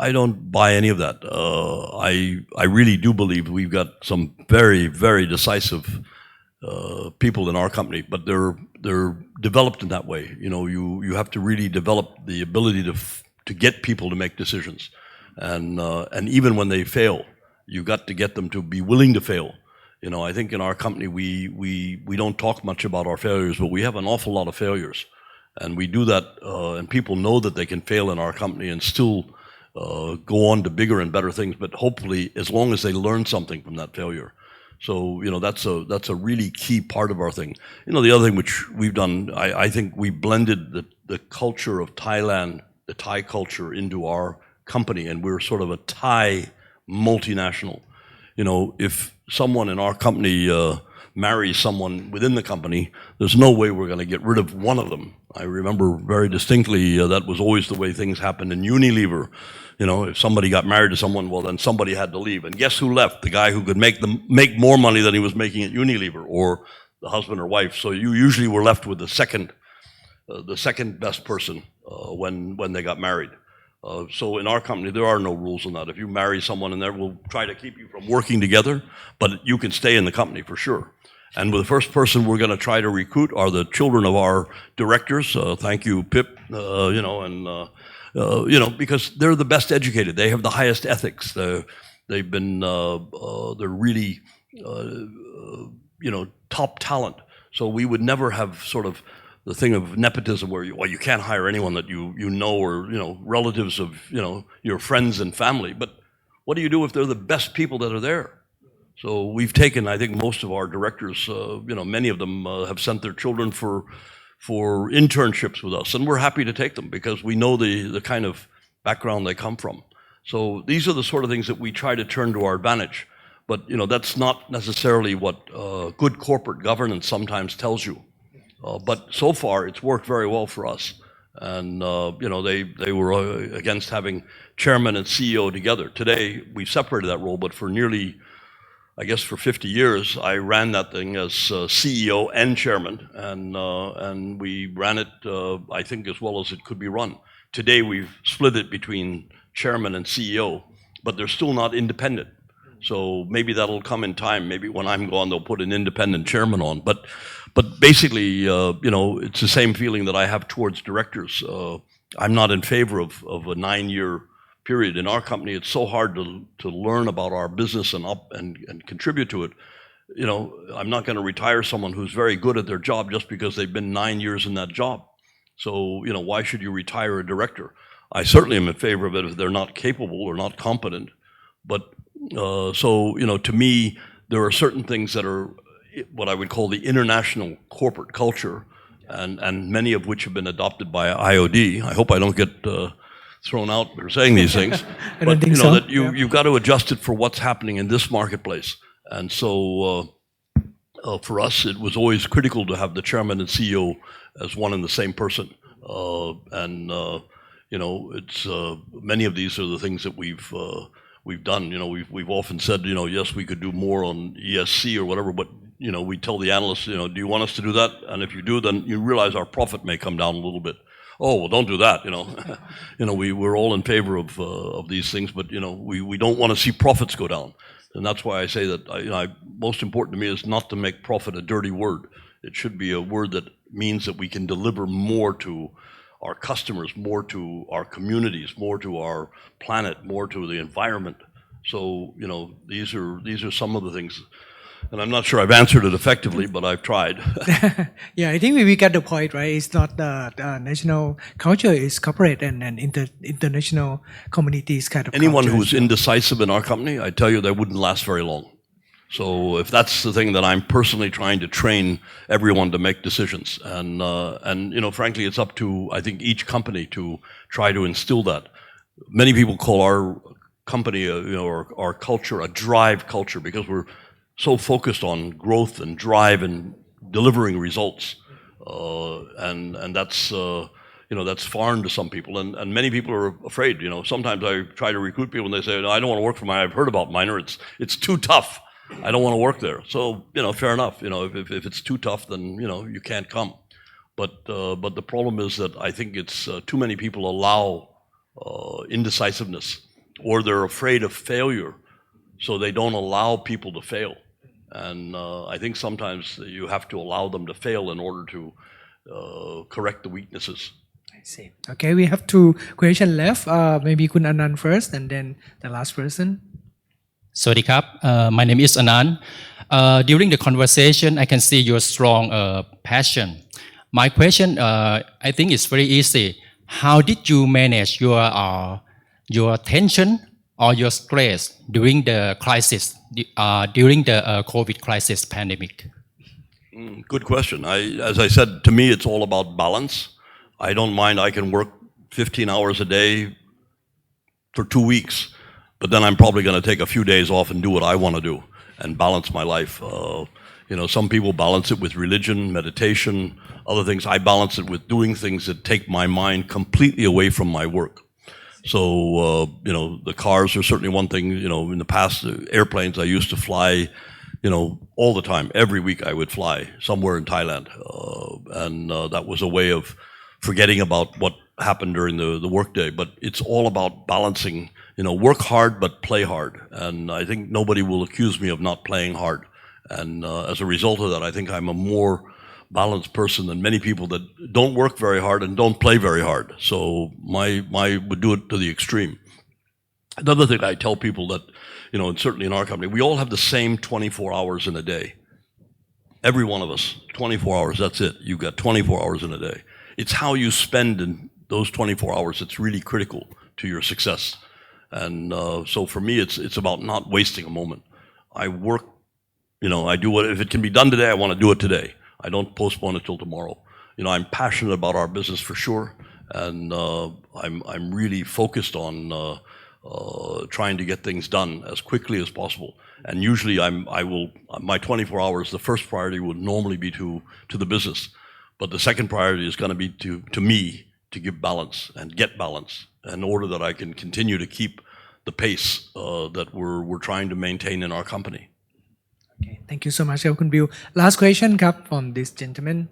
I don't buy any of that. I really do believe we've got some very, very decisive people in our company, but they're developed in that way. You have to really develop the ability to get people to make decisions, and even when they fail, you got to get them to be willing to fail. I think in our company we don't talk much about our failures, but we have an awful lot of failures, and we do that, and people know that they can fail in our company and still go on to bigger and better things. But hopefully, as long as they learn something from that failure. So that's a really key part of our thing. The other thing which we've done, I think we blended the culture of Thailand, the Thai culture, into our company, and we're sort of a Thai multinational. If someone in our company marries someone within the company, there's no way we're going to get rid of one of them. I remember very distinctly that was always the way things happened in Unilever. If somebody got married to someone, well, then somebody had to leave. And guess who left? The guy who could make more money than he was making at Unilever, or the husband or wife. So you usually were left with the second best person when they got married. So in our company, there are no rules on that. If you marry someone in there, we'll try to keep you from working together, but you can stay in the company for sure. And the first person we're going to try to recruit are the children of our directors. Thank you, Pip. Because they're the best educated. They have the highest ethics. They're really top talent. So we would never have sort of the thing of nepotism where you can't hire anyone that you know or relatives of your friends and family. But what do you do if they're the best people that are there? So we've taken, I think, most of our directors. Many of them have sent their children for internships with us, and we're happy to take them because we know the kind of background they come from. So these are the sort of things that we try to turn to our advantage. But that's not necessarily what good corporate governance sometimes tells you. But so far, it's worked very well for us. And they were against having chairman and CEO together. Today, we separated that role, but for nearly, I guess, for 50 years, I ran that thing as CEO and chairman, and we ran it, I think, as well as it could be run. Today, we've split it between chairman and CEO, but they're still not independent. So maybe that'll come in time. Maybe when I'm gone, they'll put an independent chairman on. But basically, it's the same feeling that I have towards directors. I'm not in favor of a 9-year period. In our company, it's so hard to learn about our business and contribute to it. I'm not going to retire someone who's very good at their job just because they've been 9 years in that job. So, why should you retire a director? I certainly am in favor of it if they're not capable or not competent. But to me, there are certain things that are what I would call the international corporate culture, and many of which have been adopted by IOD. I hope I don't get thrown out for saying these things. I don't think so. That you've got to adjust it for what's happening in this marketplace. And so for us, it was always critical to have the chairman and CEO as one and the same person. It's many of these are the things that we've done. We've often said, yes, we could do more on ESG or whatever, but we tell the analysts, do you want us to do that? And if you do, then you realize our profit may come down a little bit. Oh, well, don't do that. We're all in favor of these things, but we don't want to see profits go down. And that's why I say that most important to me is not to make profit a dirty word. It should be a word that means that we can deliver more to our customers, more to our communities, more to our planet, more to the environment. So these are some of the things. And I'm not sure I've answered it effectively, but I've tried. Yeah, I think we get the point, right? It's not the national culture, it's corporate and international communities kind of Anyone culture who's as well. indecisive in our company, I tell you, they wouldn't last very long. So if that's the thing that I'm personally trying to train everyone to make decisions, and frankly, it's up to, I think, each company to try to instill that. Many people call our company, or our culture, a drive culture, because we're so focused on growth and drive and delivering results, and that's that's foreign to some people, and many people are afraid. Sometimes I try to recruit people and they say, no, I don't want to work for Minor. I've heard about Minor. It's too tough. I don't want to work there. So fair enough. If it's too tough, then you can't come. But the problem is that I think it's too many people allow indecisiveness, or they're afraid of failure, so they don't allow people to fail. And I think sometimes you have to allow them to fail in order to correct the weaknesses. I see. Okay, we have 2 questions left. Maybe Kun Anand first, and then the last person. Sawadee krap. My name is Anand. During the conversation, I can see your strong passion. My question, I think it's very easy. How did you manage your tension or your stress during the crisis, during the COVID crisis pandemic? Good question. As I said, to me, it's all about balance. I don't mind. I can work 15 hours a day for 2 weeks, but then I'm probably going to take a few days off and do what I want to do and balance my life. Some people balance it with religion, meditation, other things. I balance it with doing things that take my mind completely away from my work. So, the cars are certainly one thing. In the past, airplanes, I used to fly, all the time. Every week I would fly somewhere in Thailand. And that was a way of forgetting about what happened during the workday. But it's all about balancing, work hard but play hard. And I think nobody will accuse me of not playing hard. And as a result of that, I think I'm a more balanced person than many people that don't work very hard and don't play very hard. So my would do it to the extreme. Another thing I tell people that, and certainly in our company, we all have the same 24 hours in a day. Every one of us, 24 hours, that's it. You've got 24 hours in a day. It's how you spend in those 24 hours that's really critical to your success. And so for me, it's about not wasting a moment. I work, I do what, if it can be done today, I want to do it today. I don't postpone it till tomorrow. I'm passionate about our business for sure, and I'm really focused on trying to get things done as quickly as possible. And usually my 24 hours, the first priority would normally be to the business, but the second priority is going to be to me to give balance and get balance in order that I can continue to keep the pace that we're trying to maintain in our company. Okay, thank you so much, Kun Bill. Last question from this gentleman.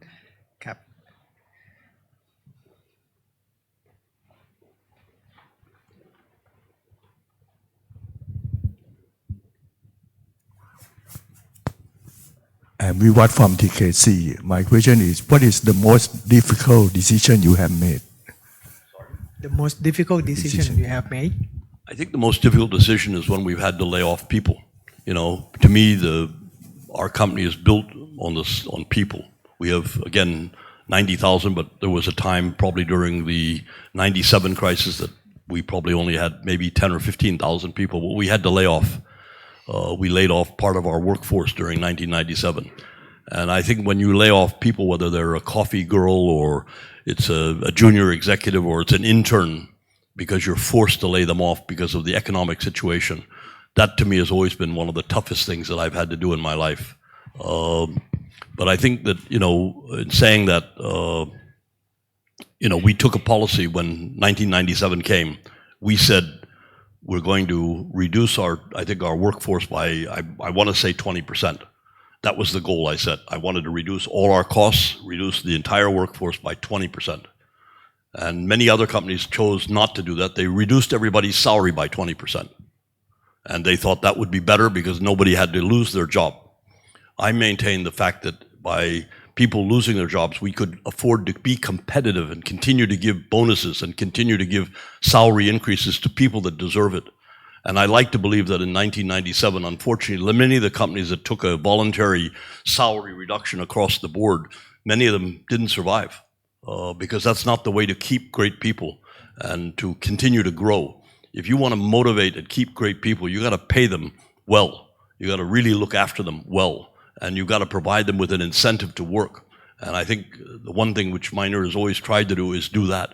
I'm Vivat from TKC. My question is, what is the most difficult decision you have made? The most difficult decision you have made? I think the most difficult decision is when we've had to lay off people. To me, our company is built on people. We have, again, 90,000, but there was a time probably during the 97 crisis that we probably only had maybe 10 or 15,000 people, but we had to lay off. We laid off part of our workforce during 1997. And I think when you lay off people, whether they're a coffee girl or it's a junior executive or it's an intern, because you're forced to lay them off because of the economic situation, that to me has always been one of the toughest things that I've had to do in my life. But I think that, in saying that, we took a policy when 1997 came. We said we're going to reduce our workforce by, I want to say 20%. That was the goal I set. I wanted to reduce all our costs, reduce the entire workforce by 20%. And many other companies chose not to do that. They reduced everybody's salary by 20%. And they thought that would be better because nobody had to lose their job. I maintain the fact that by people losing their jobs, we could afford to be competitive and continue to give bonuses and continue to give salary increases to people that deserve it. And I like to believe that in 1997, unfortunately, many of the companies that took a voluntary salary reduction across the board, many of them didn't survive because that's not the way to keep great people and to continue to grow. If you want to motivate and keep great people, you got to pay them well. You got to really look after them well, and you got to provide them with an incentive to work. And I think the one thing which Minor has always tried to do is do that.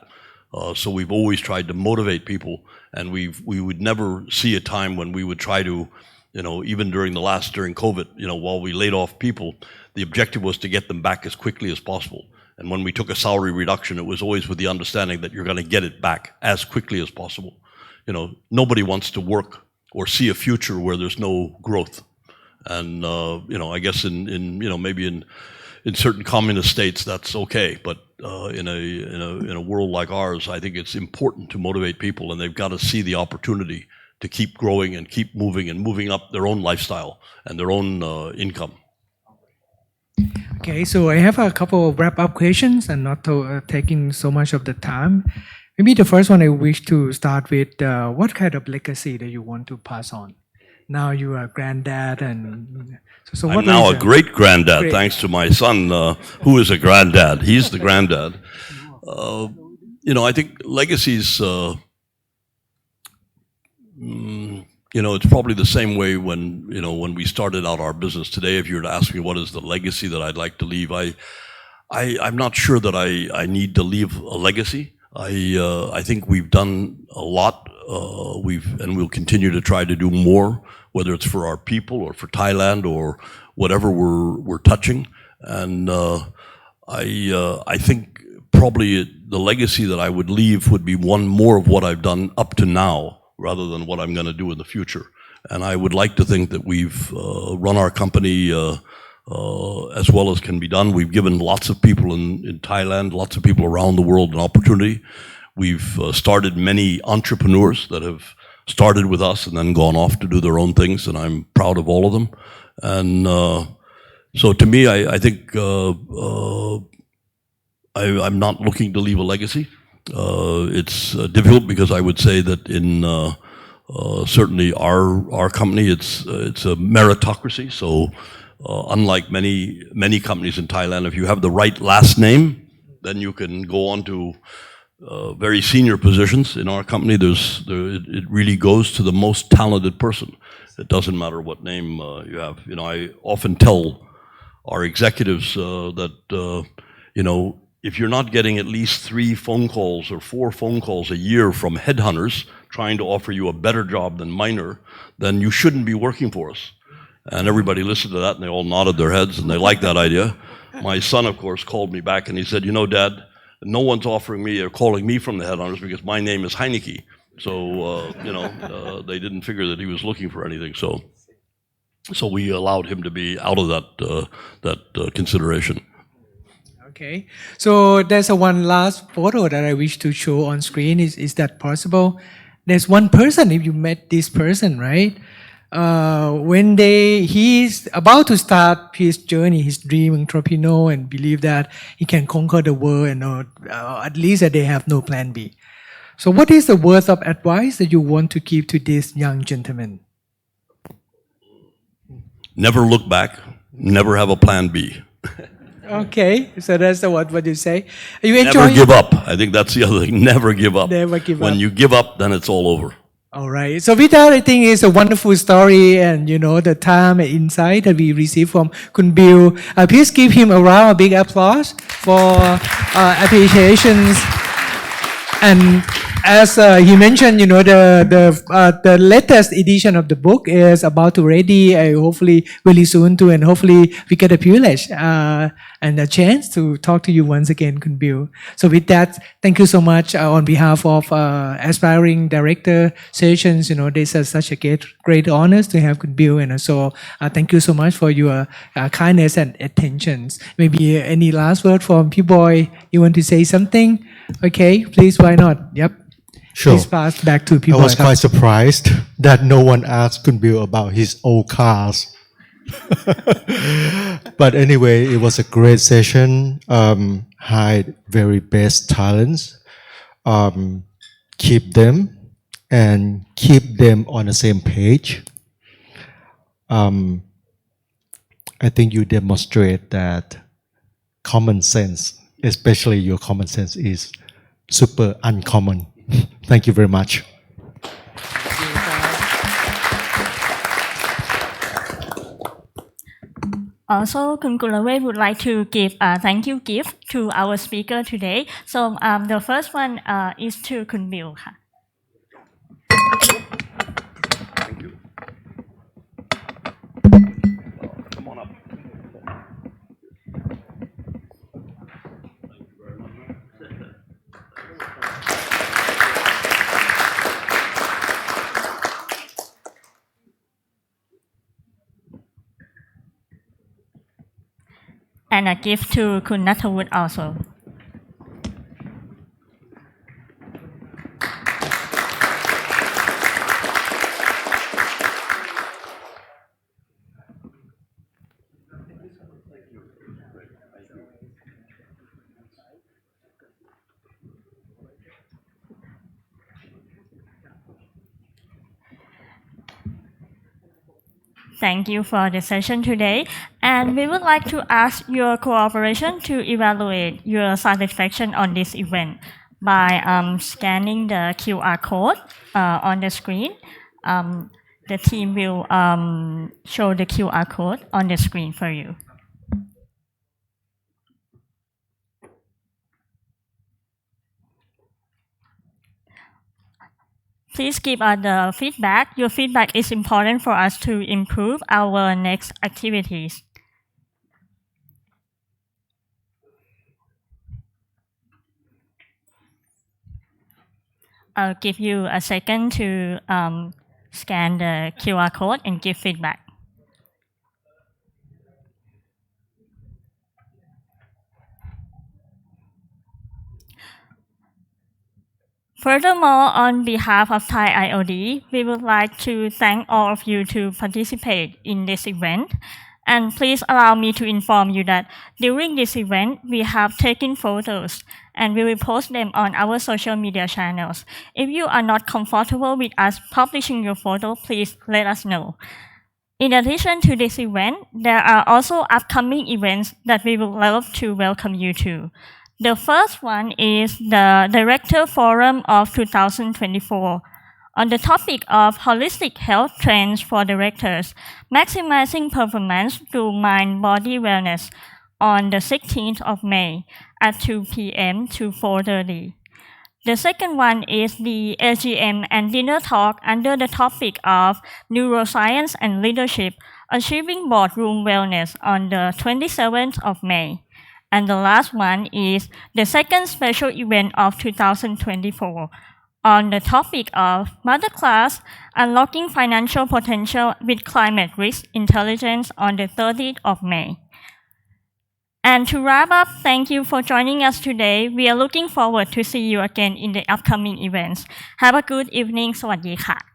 So we've always tried to motivate people, and we would never see a time when we would try to, even during COVID, while we laid off people, the objective was to get them back as quickly as possible. And when we took a salary reduction, it was always with the understanding that you're going to get it back as quickly as possible. Nobody wants to work or see a future where there's no growth. And, I guess maybe in certain communist states, that's okay. But in a world like ours, I think it's important to motivate people, and they've got to see the opportunity to keep growing and keep moving and moving up their own lifestyle and their own income. Okay, so I have a couple of wrap-up questions and not taking so much of the time. Maybe the first one I wish to start with, what kind of legacy that you want to pass on? Now you are granddad, and so I'm now a great-granddad, thanks to my son, who is a granddad. He's the granddad. I think legacies, it's probably the same way when we started out our business today. If you were to ask me what is the legacy that I'd like to leave, I'm not sure that I need to leave a legacy. I think we've done a lot. And we'll continue to try to do more, whether it's for our people or for Thailand or whatever we're touching. And I think probably the legacy that I would leave would be one more of what I've done up to now, rather than what I'm going to do in the future. And I would like to think that we've run our company as well as can be done. We've given lots of people in Thailand, lots of people around the world an opportunity. We've started many entrepreneurs that have started with us and then gone off to do their own things, and I'm proud of all of them. And so to me, I think I'm not looking to leave a legacy. It's difficult because I would say that in certainly our company, it's a meritocracy. So unlike many companies in Thailand, if you have the right last name, then you can go on to very senior positions. In our company, it really goes to the most talented person. It doesn't matter what name you have. I often tell our executives that if you're not getting at least 3 phone calls or 4 phone calls a year from headhunters trying to offer you a better job than Minor, then you shouldn't be working for us. And everybody listened to that, and they all nodded their heads, and they liked that idea. My son, of course, called me back, and he said, Dad, no one's offering me or calling me from the headhunters because my name is Heineke. So, they didn't figure that he was looking for anything. So we allowed him to be out of that consideration. Okay, so there's one last photo that I wish to show on screen. Is that possible? There's one person, if you met this person, right? When he's about to start his journey, his dream entrepreneur, and believe that he can conquer the world, and at least that they have no plan B. So what is the words of advice that you want to give to this young gentleman? Never look back, never have a plan B. Okay, so that's what you say. You never give up. I think that's the other thing. Never give up. Never give up. When you give up, then it's all over. All right. So with that, I think it's a wonderful story, and the time and insight that we received from Kun Bill. Please give him a round of big applause for appreciations. And as he mentioned, the latest edition of the book is about to ready, hopefully really soon too, and hopefully we get a privilege and a chance to talk to you once again, Kun Bill. So with that, thank you so much on behalf of aspiring director sessions. This is such a great honor to have Kun Bill, and so thank you so much for your kindness and attentions. Maybe any last word from P-Boy? You want to say something? Okay, please, why not? Yep. Sure. Please pass back to P-Boy. I was quite surprised that no one asked Kun Bill about his old cars. But anyway, it was a great session. Hide very best talents. Keep them and keep them on the same page. I think you demonstrate that common sense, especially your common sense, is super uncommon. Thank you very much. Also, Kun Kulawe would like to give a thank you gift to our speaker today. So the first one is to Kun Bill.ค่ะ Come on up. And a gift to Kun Nathawut also. Thank you for the session today. And we would like to ask your cooperation to evaluate your satisfaction on this event by scanning the QR code on the screen. The team will show the QR code on the screen for you. Please give us the feedback. Your feedback is important for us to improve our next activities. I'll give you a second to scan the QR code and give feedback. Furthermore, on behalf of Thai IOD, we would like to thank all of you to participate in this event. And please allow me to inform you that during this event, we have taken photos and we will post them on our social media channels. If you are not comfortable with us publishing your photo, please let us know. In addition to this event, there are also upcoming events that we would love to welcome you to. The first one is the Director Forum of 2024 on the topic of holistic health trends for directors, maximizing performance through mind-body wellness on the 16th of May at 2 p.m. to 4:30. The second one is the AGM and dinner talk under the topic of neuroscience and leadership, achieving boardroom wellness on the 27th of May. And the last one is the second special event of 2024 on the topic of Mother Class, Unlocking Financial Potential with Climate Risk Intelligence on the 30th of May. And to wrap up, thank you for joining us today. We are looking forward to see you again in the upcoming events. Have a good evening. สวัสดีค่ะ